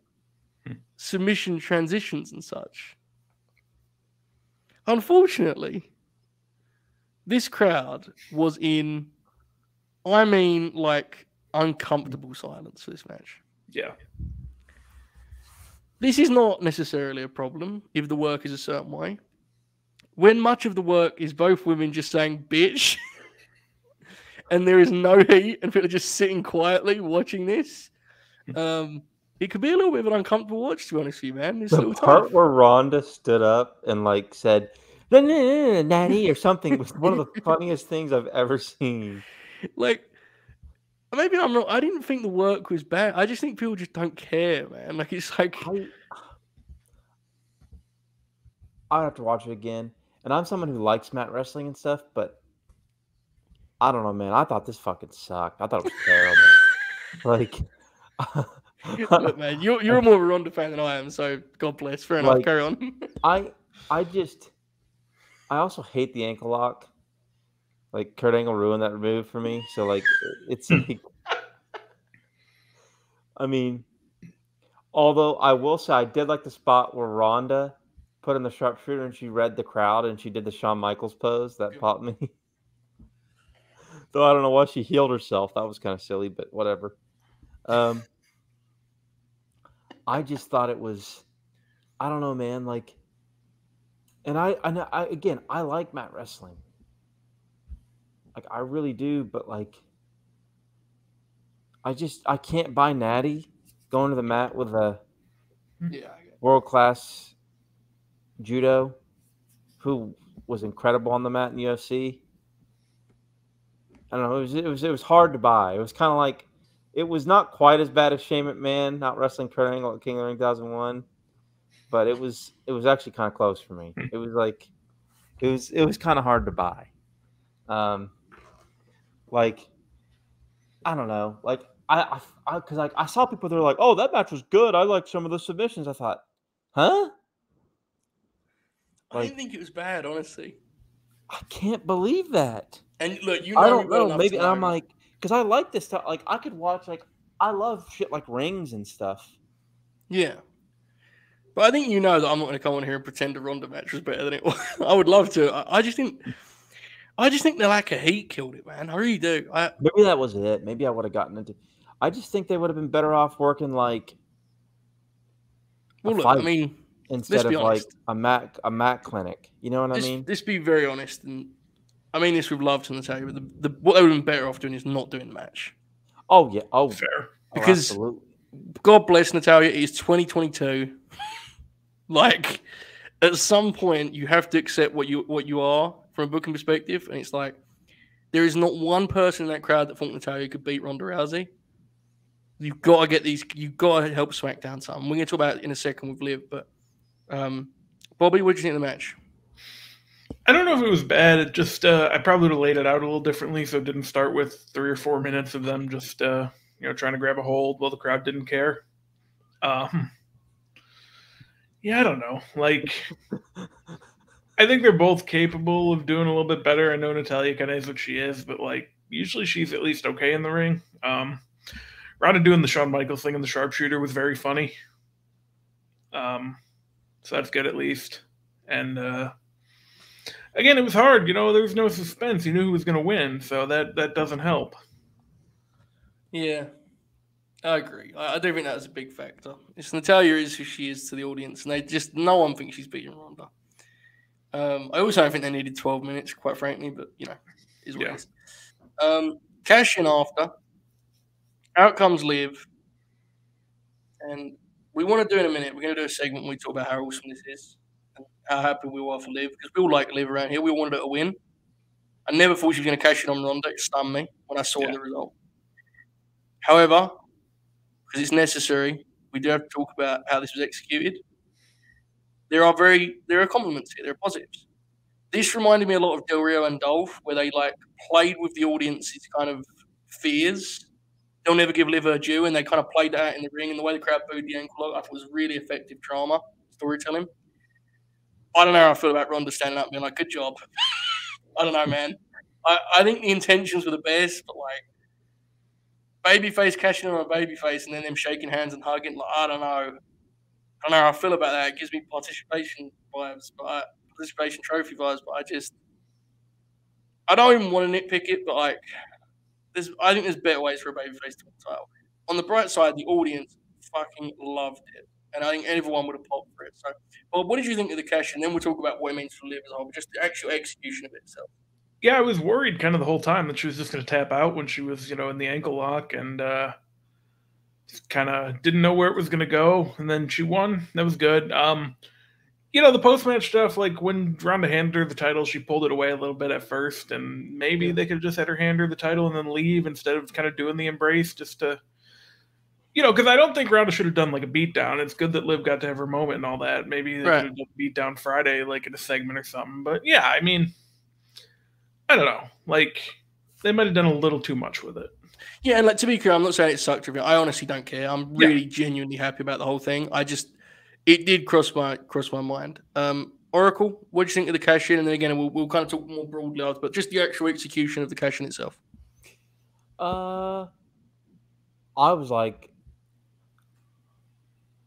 S1: submission transitions and such. Unfortunately, this crowd was in, uncomfortable silence for this match.
S2: Yeah.
S1: This is not necessarily a problem if the work is a certain way. When much of the work is both women just saying bitch, and there is no heat, and people are just sitting quietly watching this. It could be a little bit of an uncomfortable watch, to be honest with you, man. It's a
S3: The
S1: little
S3: part
S1: tough.
S3: where Rhonda stood up and like said "Natty" or something was one of the funniest things I've ever seen.
S1: Like, maybe I'm not. I didn't think the work was bad. I just think people just don't care, man. Like, it's like
S3: I have to watch it again. And I'm someone who likes mat wrestling and stuff, but I don't know, man. I thought this fucking sucked. I thought it was terrible.
S1: look, man, you're more of a Ronda fan than I am, so God bless. Fair enough. Carry on.
S3: I also hate the ankle lock. Like Kurt Angle ruined that move for me. So like it's like I mean, although I will say I did like the spot where Rhonda put in the sharpshooter and she read the crowd and she did the Shawn Michaels pose. That popped me. Though I don't know why she healed herself. That was kind of silly, but whatever. I just thought it was, I don't know, man. Like, and I again, I like mat wrestling. Like, I really do, but like, I can't buy Natty going to the mat with a world-class judo who was incredible on the mat in UFC. I don't know. It was hard to buy. It was kind of like, it was not quite as bad as Shane McMahon not wrestling Kurt Angle at King of the Ring 2001, but it was actually kind of close for me. It was like, it was kind of hard to buy. Like, I don't know. Like because like I saw people that were like, oh, that match was good. I liked some of the submissions. I thought, huh?
S1: I didn't think it was bad, honestly.
S3: I can't believe that.
S1: And look, you know,
S3: I don't know. Maybe I'm like, because I like this stuff. Like, I could watch, like, I love shit like Rings and stuff.
S1: Yeah. But I think you know that I'm not going to come on here and pretend a Ronda match was better than it was. I would love to. I just think the lack of heat killed it, man. I really do.
S3: Maybe that was it. Maybe I would have gotten into. I just think they would have been better off working like.
S1: Well, look, I mean,
S3: instead of like a Mac clinic, you know what I mean?
S1: Let's be very honest, and I mean this with love to Natalia, but what they would have been better off doing is not doing the match.
S3: Oh yeah,
S1: fair. Because God bless Natalia, it is 2022. Like, at some point, you have to accept what you are from a booking perspective, and it's like there is not one person in that crowd that thought Natalia could beat Ronda Rousey. You've got to get these. You've got to help SmackDown some. We're going to talk about it in a second with Liv, but Bobby, what did you think of the match?
S2: I don't know if it was bad. It just I probably would have laid it out a little differently, so it didn't start with 3 or 4 minutes of them just trying to grab a hold while the crowd didn't care. Yeah, I don't know. Like, I think they're both capable of doing a little bit better. I know Natalia kind of is what she is, but like usually she's at least okay in the ring. Ronda doing the Shawn Michaels thing in the sharpshooter was very funny. So that's good at least. And again, it was hard. There was no suspense. You knew who was going to win, so that doesn't help.
S1: Yeah, I agree. I do think that was a big factor. It's Natalia is who she is to the audience, and no one thinks she's beating Ronda. I also don't think they needed 12 minutes, quite frankly, but is what it is. Cash in after. Out comes Liv, and we want to do in a minute. We're going to do a segment where we talk about how awesome this is and how happy we are for Liv, because we all like Liv around here. We all wanted her to win. I never thought she was going to cash in on Ronda. It stunned me when I saw the result. However, because it's necessary, we do have to talk about how this was executed. There are compliments here. There are positives. This reminded me a lot of Del Rio and Dolph, where they played with the audience's kind of fears. They'll never give Liv her due, and they kind of played that out in the ring. And the way the crowd booed the ankle lock, I thought was really effective drama storytelling. I don't know how I feel about Ronda standing up and being like, "Good job." I don't know, man. I think the intentions were the best, but babyface cashing on a babyface and then them shaking hands and hugging. I don't know. I don't know how I feel about that. It gives me participation vibes, participation trophy vibes. But I don't even want to nitpick it, but I think there's better ways for a babyface to win the title. On the bright side, the audience fucking loved it, and I think everyone would have popped for it. So, Bob, what did you think of the cash? And then we'll talk about what it means for Liv as well, just the actual execution of it itself.
S2: Yeah, I was worried kind of the whole time that she was just going to tap out when she was, in the ankle lock, and kind of didn't know where it was going to go. And then she won. That was good. The post-match stuff, like when Ronda handed her the title, she pulled it away a little bit at first, and maybe they could have just had her hand her the title and then leave instead of kind of doing the embrace just to, because I don't think Ronda should have done like a beatdown. It's good that Liv got to have her moment and all that. Maybe they could have done a beatdown Friday, like in a segment or something. But yeah, I mean, I don't know. Like, they might have done a little too much with it.
S1: Yeah, and like to be clear, I'm not saying it sucked. I honestly don't care. I'm really genuinely happy about the whole thing. It did cross my mind. Oracle, what do you think of the cash in? And then again, we'll kind of talk more broadly after, but just the actual execution of the cash in itself.
S3: I was like,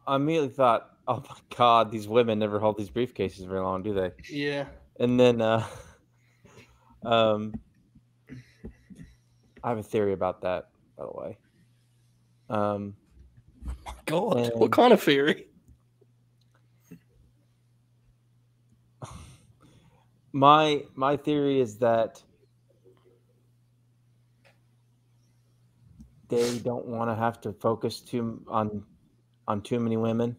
S3: I immediately thought, oh my God, these women never hold these briefcases very long, do they?
S1: Yeah.
S3: And then, I have a theory about that, by the way.
S1: God, what kind of theory?
S3: My theory is that they don't want to have to focus on too many women.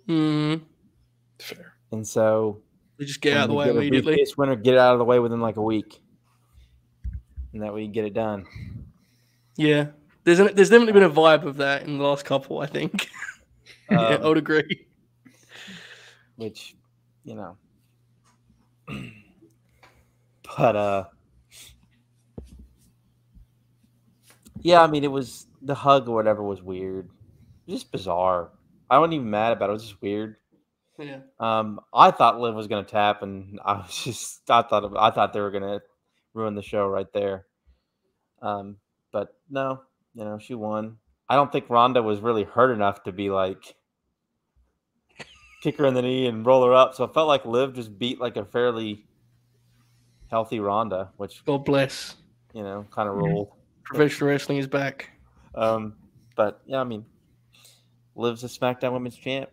S2: Fair.
S3: And so
S1: they just get out of the way immediately.
S3: This winner get out of the way within like a week, and that way you get it done.
S1: Yeah, there's definitely been a vibe of that in the last couple, I think. Yeah, I would agree.
S3: Which, but yeah, I mean, it was the hug or whatever was weird, just bizarre. I wasn't even mad about it. It was just weird.
S1: Yeah.
S3: I thought Liv was gonna tap, and I thought they were gonna ruin the show right there. But no, she won. I don't think Ronda was really hurt enough to be like kick her in the knee and roll her up. So it felt like Liv just beat like a fairly healthy Ronda, which
S1: God bless.
S3: Kind of rolled.
S1: Professional wrestling is back.
S3: But yeah, I mean, Liv's a SmackDown Women's Champ.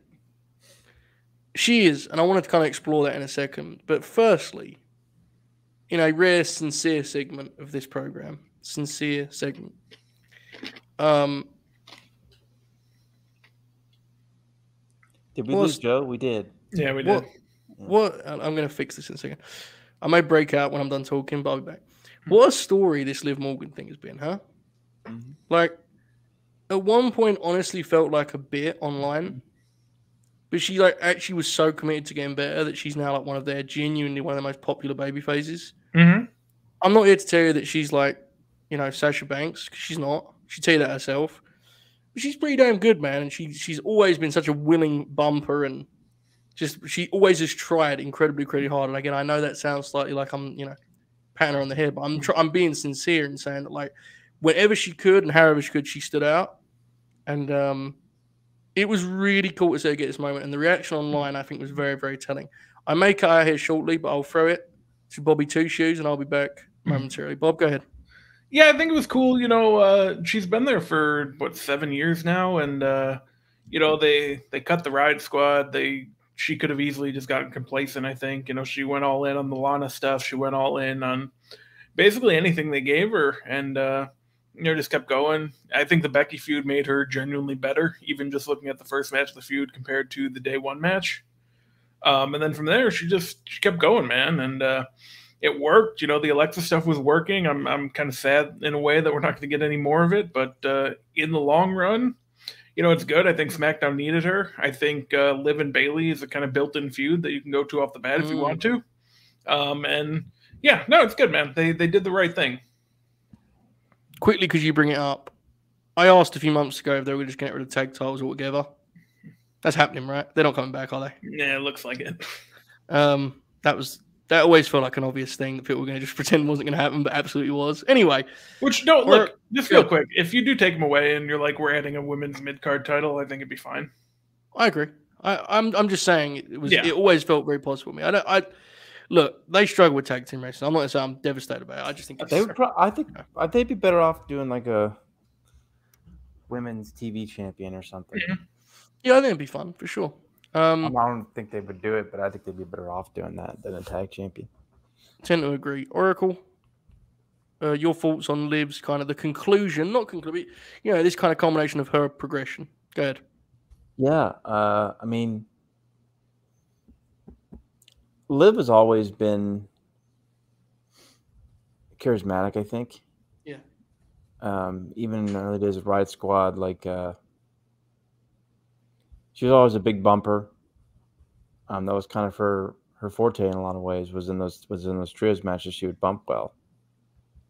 S1: She is, and I wanted to kind of explore that in a second. But firstly, in a rare, sincere segment of this program,
S3: did we lose Joe? We did.
S2: Yeah, we did.
S1: I'm going to fix this in a second. I may break out when I'm done talking, but I'll be back. What a story this Liv Morgan thing has been, huh?
S3: Mm-hmm.
S1: Like, at one point, honestly felt like a bit online. But she actually was so committed to getting better that she's now like genuinely one of the most popular baby faces.
S2: Mm-hmm.
S1: I'm not here to tell you that she's like, Sasha Banks, because she's not. She'd tell you that herself. But she's pretty damn good, man. And she's always been such a willing bumper, and she always has tried incredibly, incredibly hard. And again, I know that sounds slightly like I'm, patting her on the head, but I'm being sincere and saying that like whenever she could and however she could, she stood out. And it was really cool to see her get this moment. And the reaction online, I think, was very, very telling. I may cut out here shortly, but I'll throw it to Bobby Two Shoes, and I'll be back momentarily. Bob, go ahead.
S2: Yeah, I think it was cool. She's been there for, 7 years now, and, they cut the Ride Squad. She could have easily just gotten complacent, I think. She went all in on the Lana stuff. She went all in on basically anything they gave her, and, just kept going. I think the Becky feud made her genuinely better, even just looking at the first match of the feud compared to the day one match. And then from there, she kept going, man. And it worked. The Alexa stuff was working. I'm kind of sad in a way that we're not going to get any more of it. But in the long run, it's good. I think SmackDown needed her. I think Liv and Bayley is a kind of built-in feud that you can go to off the bat if you want to. And yeah, no, it's good, man. They did the right thing.
S1: Quickly, because you bring it up, I asked a few months ago if they were just getting rid of tag titles altogether. That's happening, right? They're not coming back, are they?
S2: Yeah, it looks like it.
S1: That always felt like an obvious thing that people were going to just pretend wasn't going to happen, but absolutely was. Anyway.
S2: Look, just real quick. If you do take them away and you're like, we're adding a women's mid-card title, I think it'd be fine.
S1: I agree. I'm just saying it always felt very possible to me. Look, they struggle with tag team racing. I'm not going to say I'm devastated about it. I just think
S3: they'd be better off doing like a women's TV champion or something.
S2: Mm-hmm.
S1: Yeah, I think it'd be fun for sure.
S3: I don't think they would do it, but I think they'd be better off doing that than a tag champion.
S1: Tend to agree. Oracle, your thoughts on Liv's kind of the conclusion, not conclusion, this kind of combination of her progression. Go ahead.
S3: Yeah, I mean, Liv has always been charismatic, I think.
S1: Yeah.
S3: Even in the early days of Riot Squad, like she was always a big bumper. That was kind of her forte in a lot of ways. Was in those trios matches she would bump well.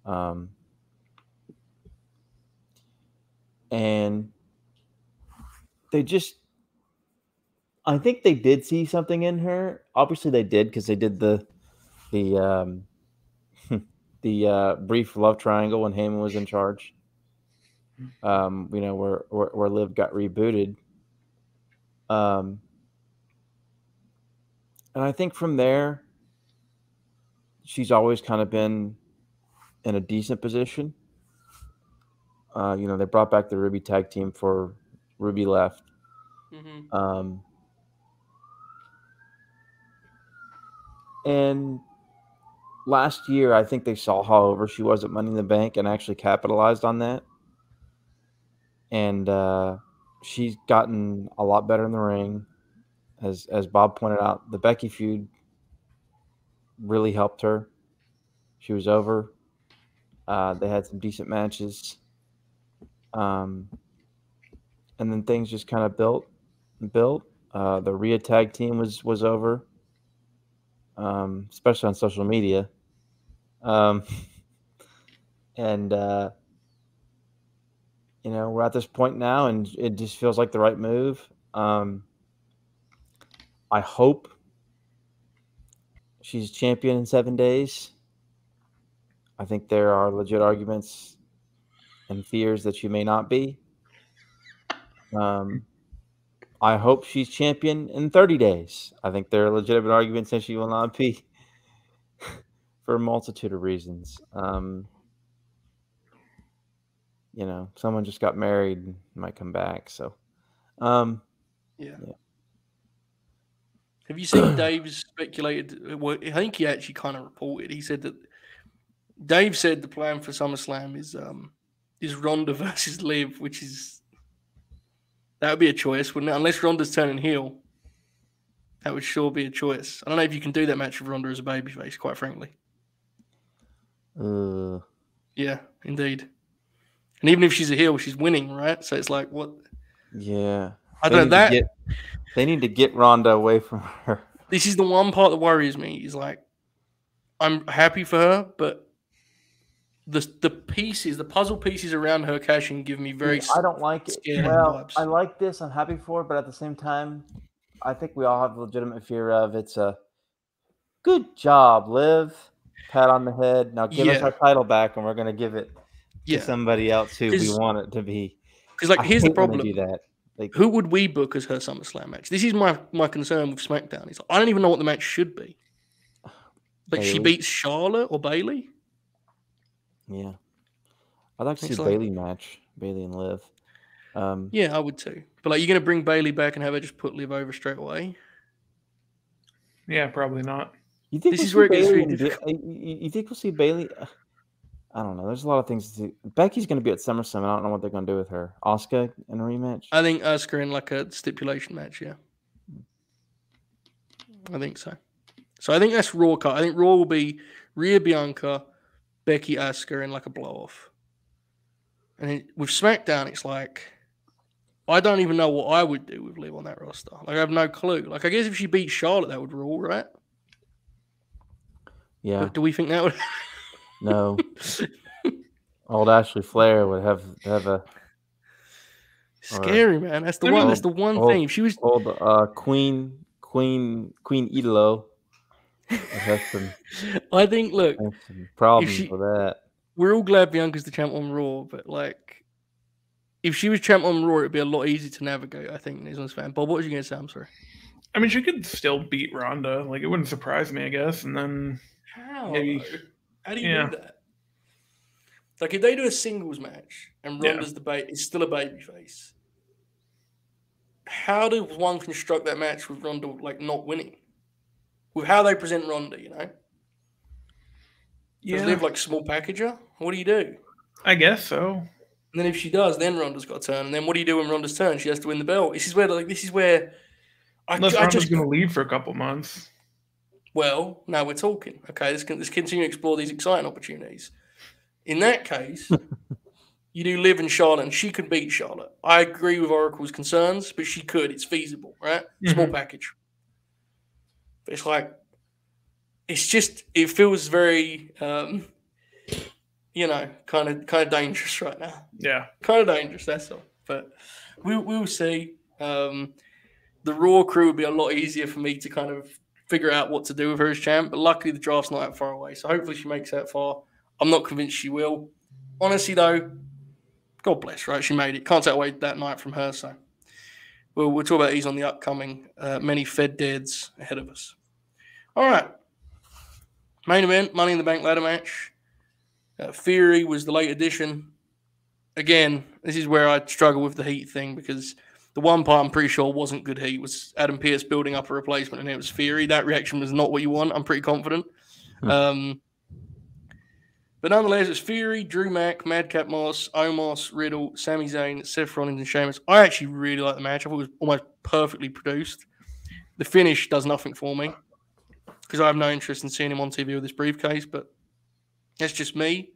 S3: And I think they did see something in her. Obviously, they did because they did the brief love triangle when Heyman was in charge. Where Liv got rebooted. And I think from there, she's always kind of been in a decent position. They brought back the Ruby tag team for Ruby left.
S1: Mm-hmm.
S3: And last year, I think they saw how over she was at Money in the Bank and actually capitalized on that. And she's gotten a lot better in the ring. As Bob pointed out, the Becky feud really helped her. She was over. They had some decent matches. And then things just kind of built. The Rhea tag team was over, especially on social media. We're at this point now, and it just feels like the right move. I hope she's champion in 7 days. I think there are legit arguments and fears that she may not be. I hope she's champion in 30 days. I think there are legitimate arguments that she will not be for a multitude of reasons. Someone just got married and might come back. So,
S1: yeah. Have you seen Dave's speculated? Well, I think he actually kind of reported. He said that Dave said the plan for SummerSlam is Ronda versus Liv, that would be a choice, wouldn't it? Unless Ronda's turning heel, that would sure be a choice. I don't know if you can do that match with Ronda as a babyface, quite frankly. Yeah, indeed. And even if she's a heel, she's winning, right? So it's like, what?
S3: Yeah.
S1: I don't know.
S3: They need to get Ronda away from her.
S1: This is the one part that worries me. Is like, I'm happy for her, but the puzzle pieces around her cashing give me very.
S3: I don't like it. Well, vibes. I like this. I'm happy for it, but at the same time, I think we all have legitimate fear of it's a good job, Liv. Pat on the head. Now give us our title back, and we're going to give it to somebody else who we want it to be.
S1: Because here's the problem.
S3: Do that.
S1: Who would we book as her SummerSlam match? This is my concern with SmackDown. Is I don't even know what the match should be. Like she beats Charlotte or Bayley.
S3: Yeah, I'd like to see Bayley match, Bayley and Liv.
S1: Yeah, I would too. But you're going to bring Bayley back and have her just put Liv over straight away?
S2: Yeah, probably not.
S3: You think this is where it gets really difficult? You think we'll see Bayley? I don't know. There's a lot of things to do. Becky's going to be at SummerSlam. I don't know what they're going to do with her. Asuka in a rematch?
S1: I think Asuka in a stipulation match, yeah. I think so. So I think that's Raw cut. I think Raw will be Rhea Bianca, Becky, Asuka in a blow-off. And then with SmackDown, it's I don't even know what I would do with Liv on that roster. I have no clue. I guess if she beat Charlotte, that would rule, right?
S3: Yeah.
S1: But do we think that would...
S3: No. Old Ashley Flair would have a
S1: scary, man. That's the one. That's the one thing. If she was
S3: Queen Idolo, have some.
S1: I think. Look,
S3: some problems with that.
S1: We're all glad Bianca's the champ on Raw, but if she was champ on Raw, it'd be a lot easier to navigate. I think. As fan, Bob, what was you going to say? I'm sorry.
S2: I mean, she could still beat Ronda. It wouldn't surprise me, I guess. And then maybe.
S1: How do you do that? If they do a singles match and Ronda's is still a babyface, how does one construct that match with Ronda not winning? With how they present Ronda, Does Liv like small packager? What do you do?
S2: I guess so.
S1: And then if she does, then Ronda's got to turn. And then what do you do when Ronda's turn? She has to win the belt. This is where
S2: Unless Ronda's going to leave for a couple months.
S1: Well, now we're talking. Okay, let's continue to explore these exciting opportunities. In that case, you do Liv and Charlotte, and she could beat Charlotte. I agree with Oracle's concerns, but she could. It's feasible, right? Small package. But it's like, it feels very, kind of dangerous right now.
S2: Yeah.
S1: Kind of dangerous, that's all. But we'll see. The Raw crew would be a lot easier for me to kind of figure out what to do with her as champ. But luckily, the draft's not that far away. So hopefully she makes that far. I'm not convinced she will. Honestly, though, God bless, right? She made it. Can't take away that night from her. So we'll talk about these on the upcoming many Fed Deads ahead of us. All right. Main event, Money in the Bank ladder match. Theory was the late addition. Again, this is where I struggle with the heat thing because the one part I'm pretty sure wasn't good heat was Adam Pearce building up a replacement and it was Theory. That reaction was not what you want. I'm pretty confident. But nonetheless, it's Theory, Drew Mack, Madcap Moss, Omos, Riddle, Sami Zayn, Seth Rollins, and Sheamus. I actually really like the match. I thought it was almost perfectly produced. The finish does nothing for me because I have no interest in seeing him on TV with this briefcase, but that's just me.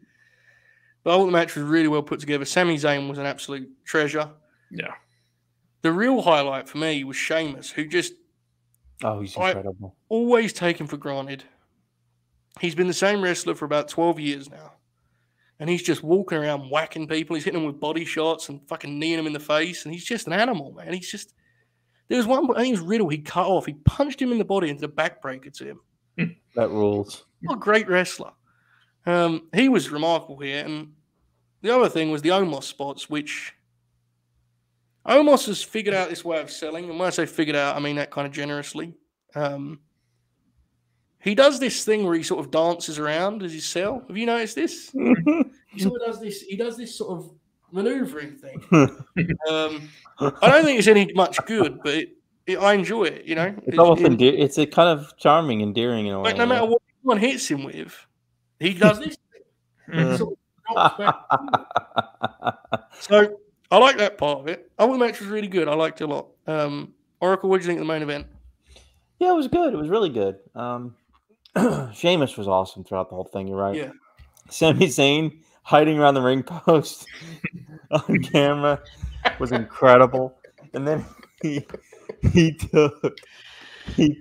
S1: But I thought the match was really well put together. Sami Zayn was an absolute treasure.
S2: Yeah.
S1: The real highlight for me was Sheamus, who just...
S3: Oh, he's incredible.
S1: Always taken for granted. He's been the same wrestler for about 12 years now. And he's just walking around whacking people. He's hitting them with body shots and fucking kneeing them in the face. And he's just an animal, man. He's just... There was one, I think it was Riddle, he cut off. He punched him in the body and did a backbreaker to him.
S3: That rules.
S1: What a great wrestler. He was remarkable here. And the other thing was the Omos spots, which... Omos has figured out this way of selling. And when I say figured out, I mean that kind of generously. He does this thing where he sort of dances around as he sell. Have you noticed this? He sort of does this. He does this sort of maneuvering thing. I don't think it's any much good, but I enjoy it. You know,
S3: it's a kind of charming, endearing in a way.
S1: Like no matter what anyone hits him with, he does this thing. So I like that part of it. I thought the match was really good. I liked it a lot. Oracle, what did you think of the main event?
S3: Yeah, it was good. It was really good. Sheamus was awesome throughout the whole thing. You're right.
S1: Yeah.
S3: Sami Zayn hiding around the ring post on camera was incredible. And then he took. I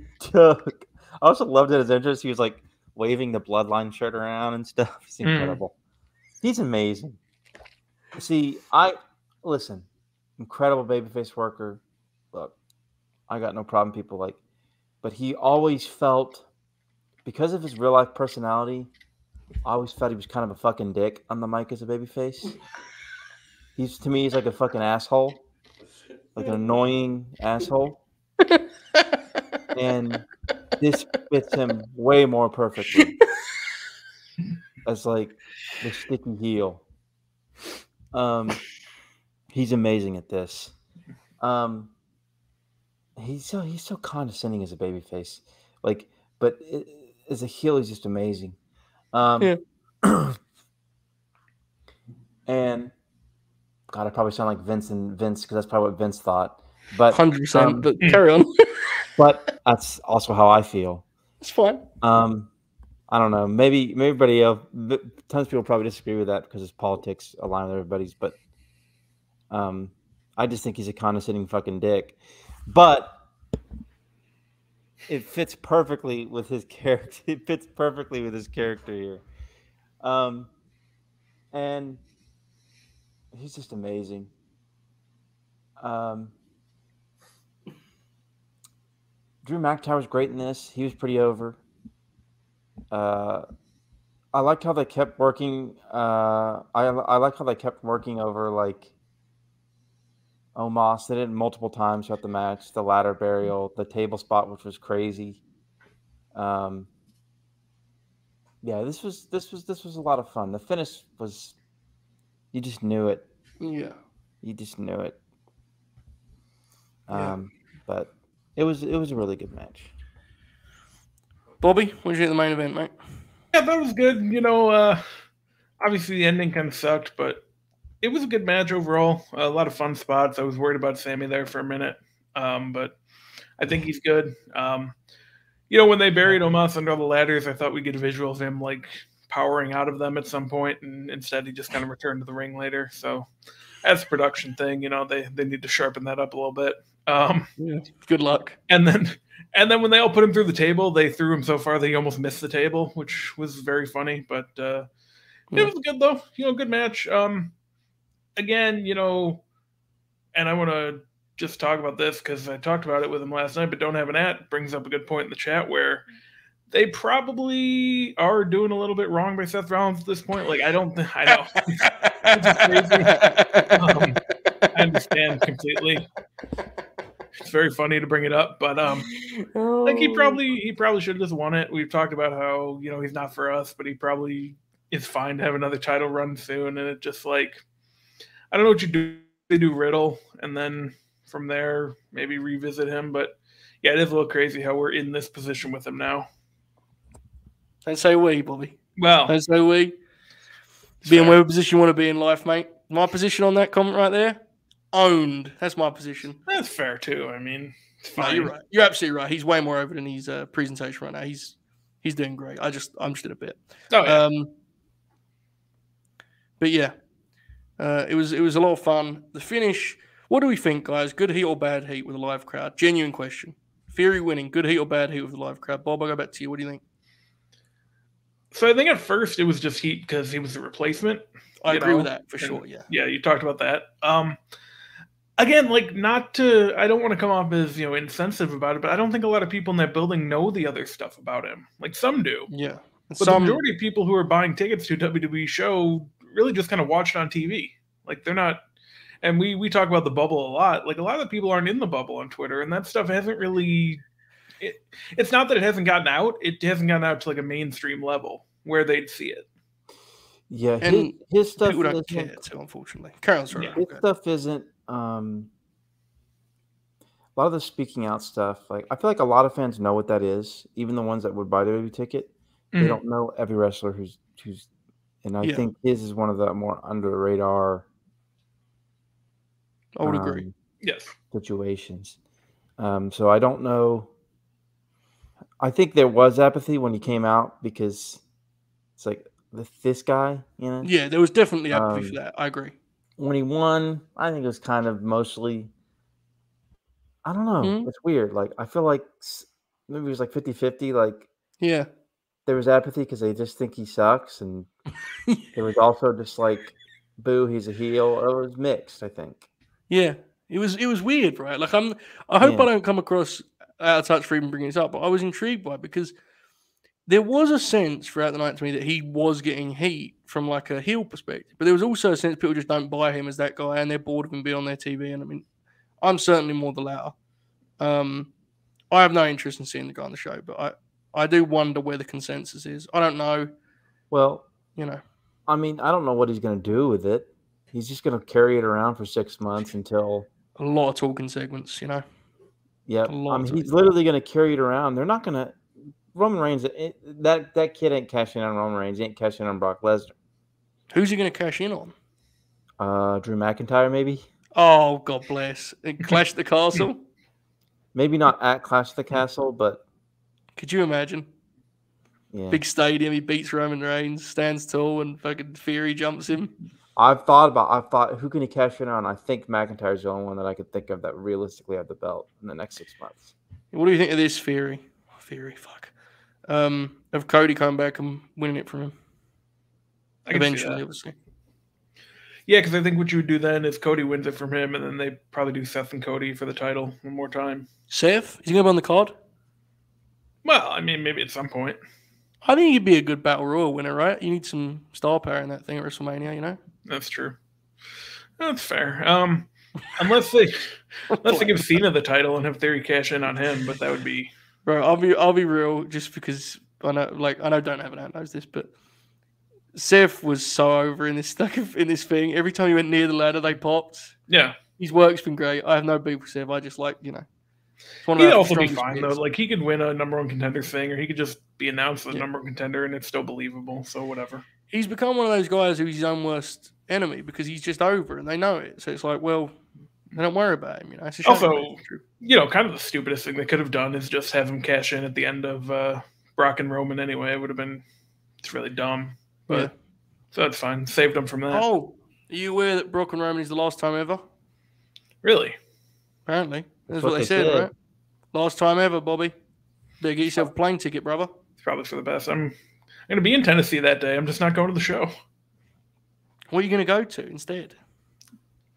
S3: also loved it as entrance. He was like waving the Bloodline shirt around and stuff. It's incredible. He's amazing. See, listen, incredible babyface worker. Look, I got no problem. People like, but he always felt, because of his real life personality, I always felt he was kind of a fucking dick on the mic as a babyface. To me, he's like a fucking asshole, like an annoying asshole. And this fits him way more perfectly as like the sticky heel. He's amazing at this. He's so condescending as a babyface, like, but as a heel, he's just amazing. And God, I probably sound like Vince because that's probably what Vince thought. But
S1: 100%. But carry on.
S3: But that's also how I feel.
S1: It's fine.
S3: I don't know. Maybe everybody else. Tons of people probably disagree with that because his politics align with everybody's. But I just think he's a condescending fucking dick. But it fits perfectly with his character. It fits perfectly with his character here. And he's just amazing. Drew McIntyre was great in this. He was pretty over. I liked how they kept working. I like how they kept working over like Omos. They did it multiple times throughout the match. The ladder burial, the table spot, which was crazy. Yeah, this was a lot of fun. The finish was, you just knew it.
S1: Yeah,
S3: you just knew it. But it was a really good match.
S1: Bobby, what did you think of the main event, mate?
S2: Yeah, that was good. Obviously the ending kind of sucked, but it was a good match overall. A lot of fun spots. I was worried about Sammy there for a minute, but I think he's good. When they buried Omos under the ladders, I thought we'd get a visual of him like powering out of them at some point, and instead he just kind of returned to the ring later. So as a production thing, they need to sharpen that up a little bit.
S1: Yeah. Good luck.
S2: And then when they all put him through the table, they threw him so far that he almost missed the table, which was very funny. But it was good though. Good match. Again, and I want to just talk about this because I talked about it with him last night, but don't have an at brings up a good point in the chat where they probably are doing a little bit wrong by Seth Rollins at this point. Like, I know. It's crazy. I understand completely. It's very funny to bring it up, but like he probably should have just won it. We've talked about how he's not for us, but he probably is fine to have another title run soon. And it just like I don't know what you do. They do Riddle, and then from there maybe revisit him. But yeah, it is a little crazy how we're in this position with him now.
S1: Don't say we, Bobby.
S2: Well,
S1: don't say we. Be in whatever position you want to be in life, mate. My position on that comment right there, owned. That's my position.
S2: That's fair too. I mean, it's fine.
S1: No, you're right. You're absolutely right. He's way more over than his presentation right now. He's doing great. I'm just in a bit.
S2: Oh yeah.
S1: But yeah, it was a lot of fun. The finish. What do we think, guys? Good heat or bad heat with a live crowd? Genuine question. Theory winning. Good heat or bad heat with a live crowd? Bob, I'll go back to you. What do you think?
S2: So I think at first it was just heat because he was the replacement.
S1: I agree with that for sure. Yeah.
S2: Yeah, you talked about that. Again, like I don't want to come off as insensitive about it, but I don't think a lot of people in that building know the other stuff about him. Like some do.
S1: Yeah.
S2: But the majority of people who are buying tickets to a WWE show really just kind of watch it on TV. Like they're not. And we talk about the bubble a lot. Like a lot of the people aren't in the bubble on Twitter, and that stuff hasn't really. It's not that it hasn't gotten out. It hasn't gotten out to like a mainstream level where they'd see it.
S3: Yeah,
S1: and
S3: his stuff
S1: people don't care too, unfortunately. Carol's right.
S3: His stuff isn't. A lot of the speaking out stuff, like I feel like a lot of fans know what that is. Even the ones that would buy the WWE ticket, they don't know every wrestler who's. And I think his is one of the more under the radar.
S1: I would agree.
S2: Yes.
S3: Situations. So I don't know. I think there was apathy when he came out because it's like this guy,
S1: Yeah, there was definitely apathy for that. I agree.
S3: When he won, I think it was kind of mostly. I don't know. It's weird. Like I feel like maybe it was like 50-50. Like there was apathy because they just think he sucks, and there was also just like, boo, he's a heel. It was mixed, I think.
S1: Yeah, it was weird, right? Like I hope I don't come across out of touch for even bringing this up, but I was intrigued by it because there was a sense throughout the night to me that he was getting heat from like a heel perspective, but there was also a sense people just don't buy him as that guy and they're bored of him being on their TV. And I mean, I'm certainly more the latter. I have no interest in seeing the guy on the show, but I do wonder where the consensus is. I don't know.
S3: Well, I mean, I don't know what he's going to do with it. He's just going to carry it around for 6 months until
S1: a lot of talking segments,
S3: Yeah, I mean, he's literally going to carry it around. They're not going to. Roman Reigns, that kid ain't cashing in on Roman Reigns. He ain't cashing in on Brock Lesnar.
S1: Who's he going to cash in on?
S3: Drew McIntyre, maybe.
S1: Oh, God bless. Clash at the Castle?
S3: Maybe not at Clash at the Castle, but.
S1: Could you imagine?
S3: Yeah.
S1: Big stadium, he beats Roman Reigns, stands tall, and fucking Theory jumps him.
S3: I've thought, who can he cash in on? I think McIntyre's the only one that I could think of that realistically have the belt in the next 6 months.
S1: What do you think of this Theory? Fuck. Of Cody coming back and winning it from him. Eventually, obviously.
S2: Yeah, because I think what you would do then is Cody wins it from him, and then they probably do Seth and Cody for the title one more time.
S1: Seth? Is he going to be on the card?
S2: Well, I mean, maybe at some point.
S1: I think he'd be a good Battle Royal winner, right? You need some star power in that thing at WrestleMania,
S2: That's true. That's fair. Unless they give Cena the title and have Theory cash in on him, but that would be.
S1: Bro, I'll be real, just because I know Don't Have an Ant knows this, but Seth was so over in this thing. Every time he went near the ladder, they popped.
S2: Yeah,
S1: his work's been great. I have no beef with Seth. I just like It's one of
S2: He'd
S1: our
S2: also be
S1: strongest
S2: fine though.
S1: bits.
S2: Like he could win a number one contender thing, or he could just be announced as
S1: Yeah.
S2: number one contender, and it's still believable. So whatever.
S1: He's become one of those guys who's his own worst enemy because he's just over and they know it. So it's like, well, they don't worry about him. You know, it's a shame.
S2: Also, kind of the stupidest thing they could have done is just have him cash in at the end of Brock and Roman anyway. It would have been, it's really dumb. But
S1: Yeah.
S2: so that's fine. Saved him from that.
S1: Oh, are you aware that Brock and Roman is the last time ever?
S2: Really?
S1: Apparently. That's
S3: what
S1: what they
S3: they
S1: said,
S3: said.
S1: right? Last time ever, Bobby. Better get yourself a plane ticket, brother.
S2: It's probably for the best. I'm going to be in Tennessee that day. I'm just not going to the show.
S1: What are you going to go to instead?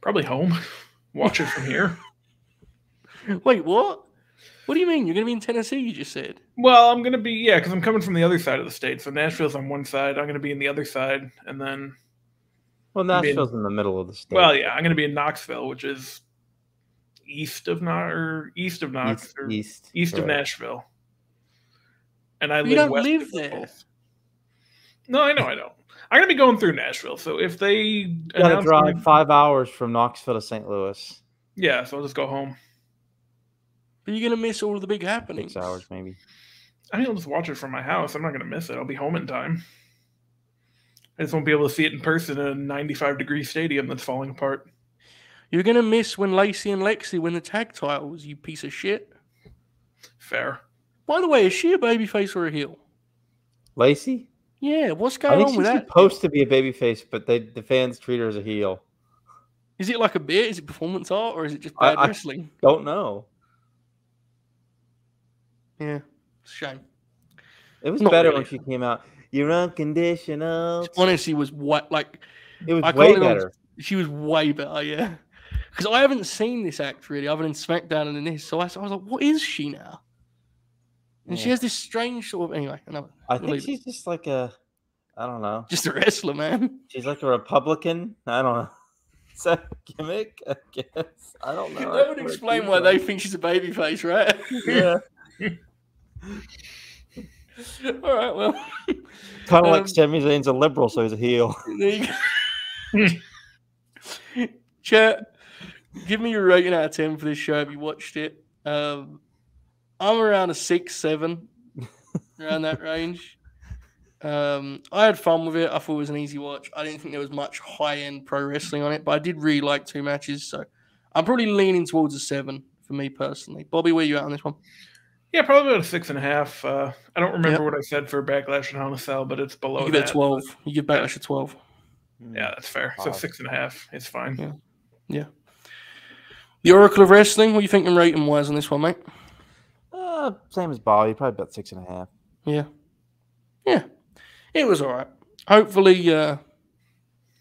S2: Probably home. Watch it from here.
S1: Wait, what? What do you mean? You're going to be in Tennessee, you just said?
S2: Well, I'm going to be, because I'm coming from the other side of the state. So Nashville's on one side. I'm going to be in the other side. And then,
S3: Well, Nashville's in the middle of the state.
S2: well, yeah, I'm going to be in Knoxville, which is east of
S3: East
S2: of
S3: right.
S2: Nashville. And I
S1: You
S2: live
S1: don't
S2: west
S1: live
S2: of
S1: there.
S2: both. No, I know I don't. I'm going to be going through Nashville. So if they
S3: You got to
S2: announce
S3: drive
S2: me-
S3: 5 hours from Knoxville to St. Louis.
S2: yeah, so I'll just go home.
S1: But you're going to miss all of the big happenings.
S3: 6 hours, maybe.
S2: I mean, I'll just watch it from my house. I'm not going to miss it. I'll be home in time. I just won't be able to see it in person in a 95-degree stadium that's falling apart.
S1: You're going to miss when Lacey and Lexi win the tag titles, you piece of shit.
S2: Fair.
S1: By the way, is she a babyface or a heel?
S3: Lacey?
S1: Yeah, what's
S3: I
S1: going
S3: think
S1: on
S3: she's
S1: with that?
S3: supposed to be a babyface, but the fans treat her as a heel.
S1: Is it like a bit? Is it performance art or is it just bad
S3: I-
S1: wrestling?
S3: Don't know.
S1: Yeah, it's a shame.
S3: It was
S1: Not
S3: better
S1: really.
S3: when she came out. You're unconditional.
S1: Honestly, was what like
S3: It was
S1: I
S3: way
S1: can't even-
S3: better.
S1: she was way better. Yeah, because I haven't seen this act really other than SmackDown and then this. So I was like, what is she now? And she
S3: Yeah.
S1: has this strange sort of anyway. Another,
S3: I
S1: we'll
S3: think
S1: leave it.
S3: she's just like a, I don't know.
S1: Just a wrestler, man.
S3: She's like a Republican. I don't know. Is that a gimmick? I guess. I don't know.
S1: That would explain why they think she's a babyface, right?
S3: Yeah.
S1: All right, well.
S3: Kind of
S1: Um,
S3: like Sami Zayn's a liberal, so he's a heel.
S1: There you go. Chat, give me your rating out of 10 for this show if you watched it. I'm around a 6, 7, around that range. I had fun with it. I thought it was an easy watch. I didn't think there was much high-end pro wrestling on it, but I did really like 2 matches, so I'm probably leaning towards a 7 for me personally. Bobby, where you at on this one?
S2: Yeah, probably about a 6.5. I don't remember what I said for Backlash and Hell in a Cell, but it's below
S1: You give
S2: that.
S1: it a 12. You give Backlash a 12.
S2: Yeah, that's fair. So 6.5. It's fine.
S1: Yeah. The Oracle of Wrestling, what are you thinking rating-wise on this one, mate?
S3: Same as Bobby, probably about 6.5.
S1: Yeah. Yeah. It was all right. Hopefully, the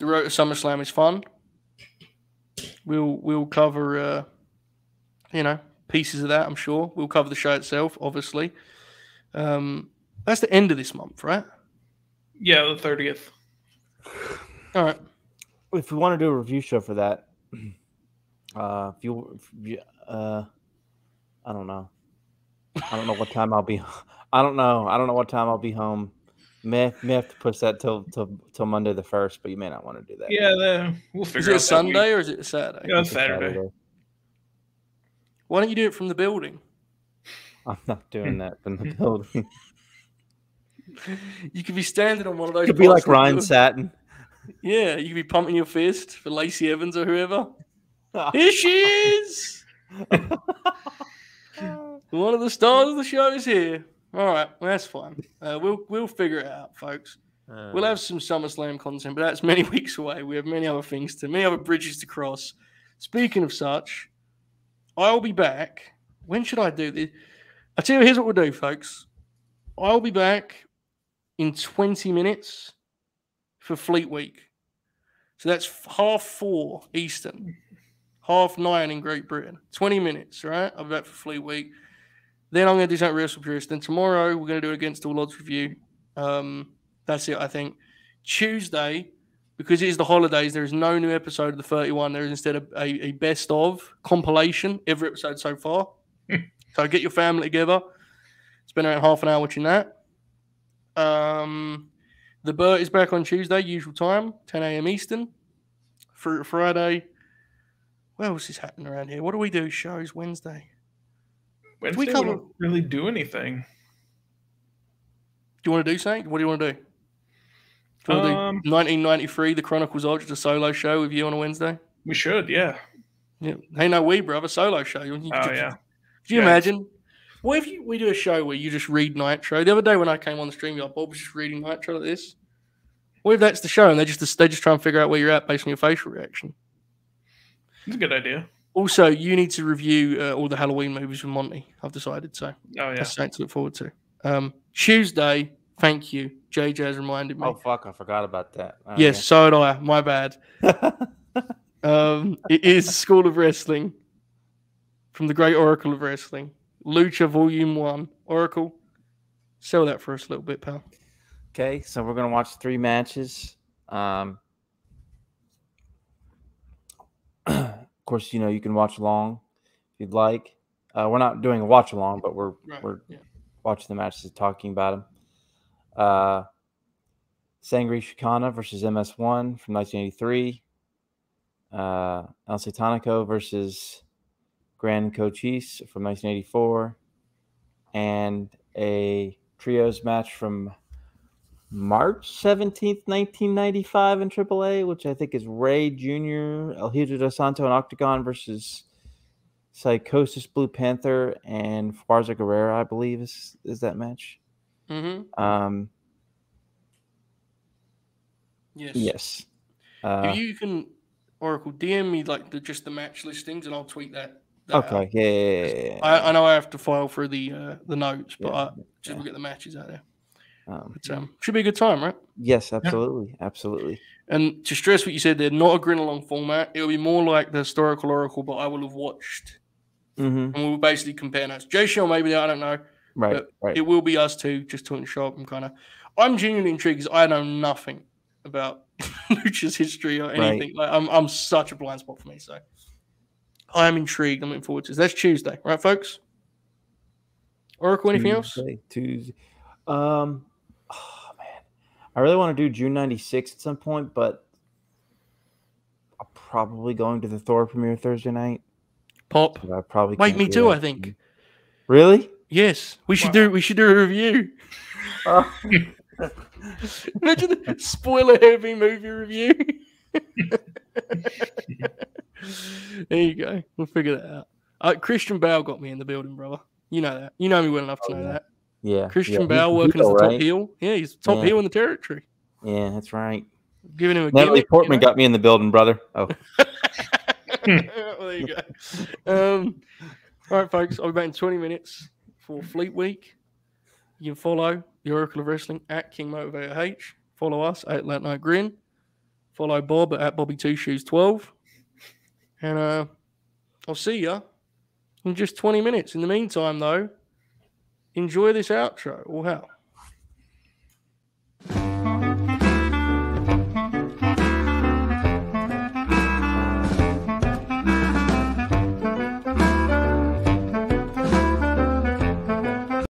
S1: road to SummerSlam is fun. We'll cover, pieces of that, I'm sure. We'll cover the show itself, obviously. That's the end of this month, right?
S2: Yeah, the 30th.
S1: All right.
S3: If we want to do a review show for that, I don't know. I don't know what time I'll be. I don't know what time I'll be home. May have to push that till Monday the 1st, but you may not want to do that.
S2: Yeah, we'll figure
S1: Is
S2: out
S1: it a
S2: that
S1: Sunday
S2: week.
S1: or is it a Saturday?
S2: Yeah, it's Saturday.
S1: Why don't you do it from the building?
S3: I'm not doing that from the building.
S1: You could be standing on one of those.
S3: Could be like
S1: posts
S3: Ryan
S1: that-
S3: Satin.
S1: Yeah, you could be pumping your fist for Lacey Evans or whoever. Here she is! One of the stars of the show is here. All right, well, that's fine. We'll figure it out, folks. We'll have some SummerSlam content, but that's many weeks away. We have many other bridges to cross. Speaking of such, I'll be back. When should I do this? I tell you, here's what we'll do, folks. I'll be back in 20 minutes for Fleet Week. So that's 4:30 Eastern, 9:30 in Great Britain. 20 minutes, right? I'll be back for Fleet Week. Then I'm going to do something Wrestle Purist. Then tomorrow we're going to do Against All Odds review. That's it, I think. Tuesday, because it is the holidays, there is no new episode of the 31. There is instead a best of compilation, every episode so far. So get your family together. Spend around half an hour watching that. The Burt is back on Tuesday, usual time, 10 a.m. Eastern. For Friday. What else is happening around here? What do we do? Shows Wednesday.
S2: Wednesday, we don't really do anything.
S1: Do you want to do something? What do you want to do? Do you want to do 1993, The Chronicles of just a solo show with you on a Wednesday?
S2: We should, yeah.
S1: Yeah. Hey, no, we, brother, solo show.
S2: Yeah.
S1: Could you imagine? What if we do a show where you just read Nitro? The other day when I came on the stream, Bob was just reading Nitro like this. What if that's the show and they just try and figure out where you're at based on your facial reaction?
S2: It's a good idea.
S1: Also, you need to review all the Halloween movies with Monty. I've decided so. That's something to look forward to. Tuesday, thank you. JJ has reminded me.
S3: Oh, fuck. I forgot about that.
S1: Yes, so had I. My bad. It is School of Wrestling from the Great Oracle of Wrestling. Lucha Volume 1. Oracle, sell that for us a little bit, pal.
S3: Okay, so we're going to watch 3 matches. Of course, you can watch along if you'd like. We're not doing a watch along, but we're watching the matches and talking about them. Sangre Chicana versus MS1 from 1983. El Satanico versus Gran Cochise from 1984. And a trios match from March 17th, 1995 in AAA, which I think is Ray Jr., El Hijo de Santo and Octagon versus Psychosis Blue Panther and Fuerza Guerrera, I believe is that match.
S1: Mm-hmm.
S3: Yes.
S1: If you can, Oracle, DM me just the match listings and I'll tweet that.
S3: Okay. Yeah.
S1: I know I have to file through the notes, but we'll get the matches out there. Should be a good time, right?
S3: Yes, absolutely. Yeah. Absolutely.
S1: And to stress what you said, they're not a Grin along format. It'll be more like the historical Oracle, but I will have watched.
S3: Mm-hmm.
S1: And we'll basically compare notes. Jay Shell maybe I don't know.
S3: Right.
S1: It will be us two just talking shop and I'm genuinely intrigued because I know nothing about Lucha's history or anything. Right. I'm such a blind spot for me, so I am intrigued. I'm looking forward to this. That's Tuesday, right, folks? Oracle, anything else?
S3: Tuesday. Oh man, I really want to do June 96 at some point, but I'm probably going to the Thor premiere Thursday night.
S1: Pop.
S3: So I probably
S1: wait. Me too. I think.
S3: Really?
S1: Yes. We should do. We should do a review. Imagine the spoiler-heavy movie review. There you go. We'll figure that out. Christian Bale got me in the building, brother. You know that. You know me well enough to know that.
S3: Yeah.
S1: Christian Bale working as the top heel. Yeah, he's the top heel in the territory.
S3: Yeah, that's right.
S1: Giving him a
S3: Natalie Portman got me in the building, brother. Oh.
S1: Well, there you go. All right, folks. I'll be back in 20 minutes for Fleet Week. You can follow the Oracle of Wrestling at King Motivator H. Follow us at Late Night Grin. Follow Bob at Bobby2Shoes12. And I'll see you in just 20 minutes. In the meantime, though, enjoy this outro. Or how?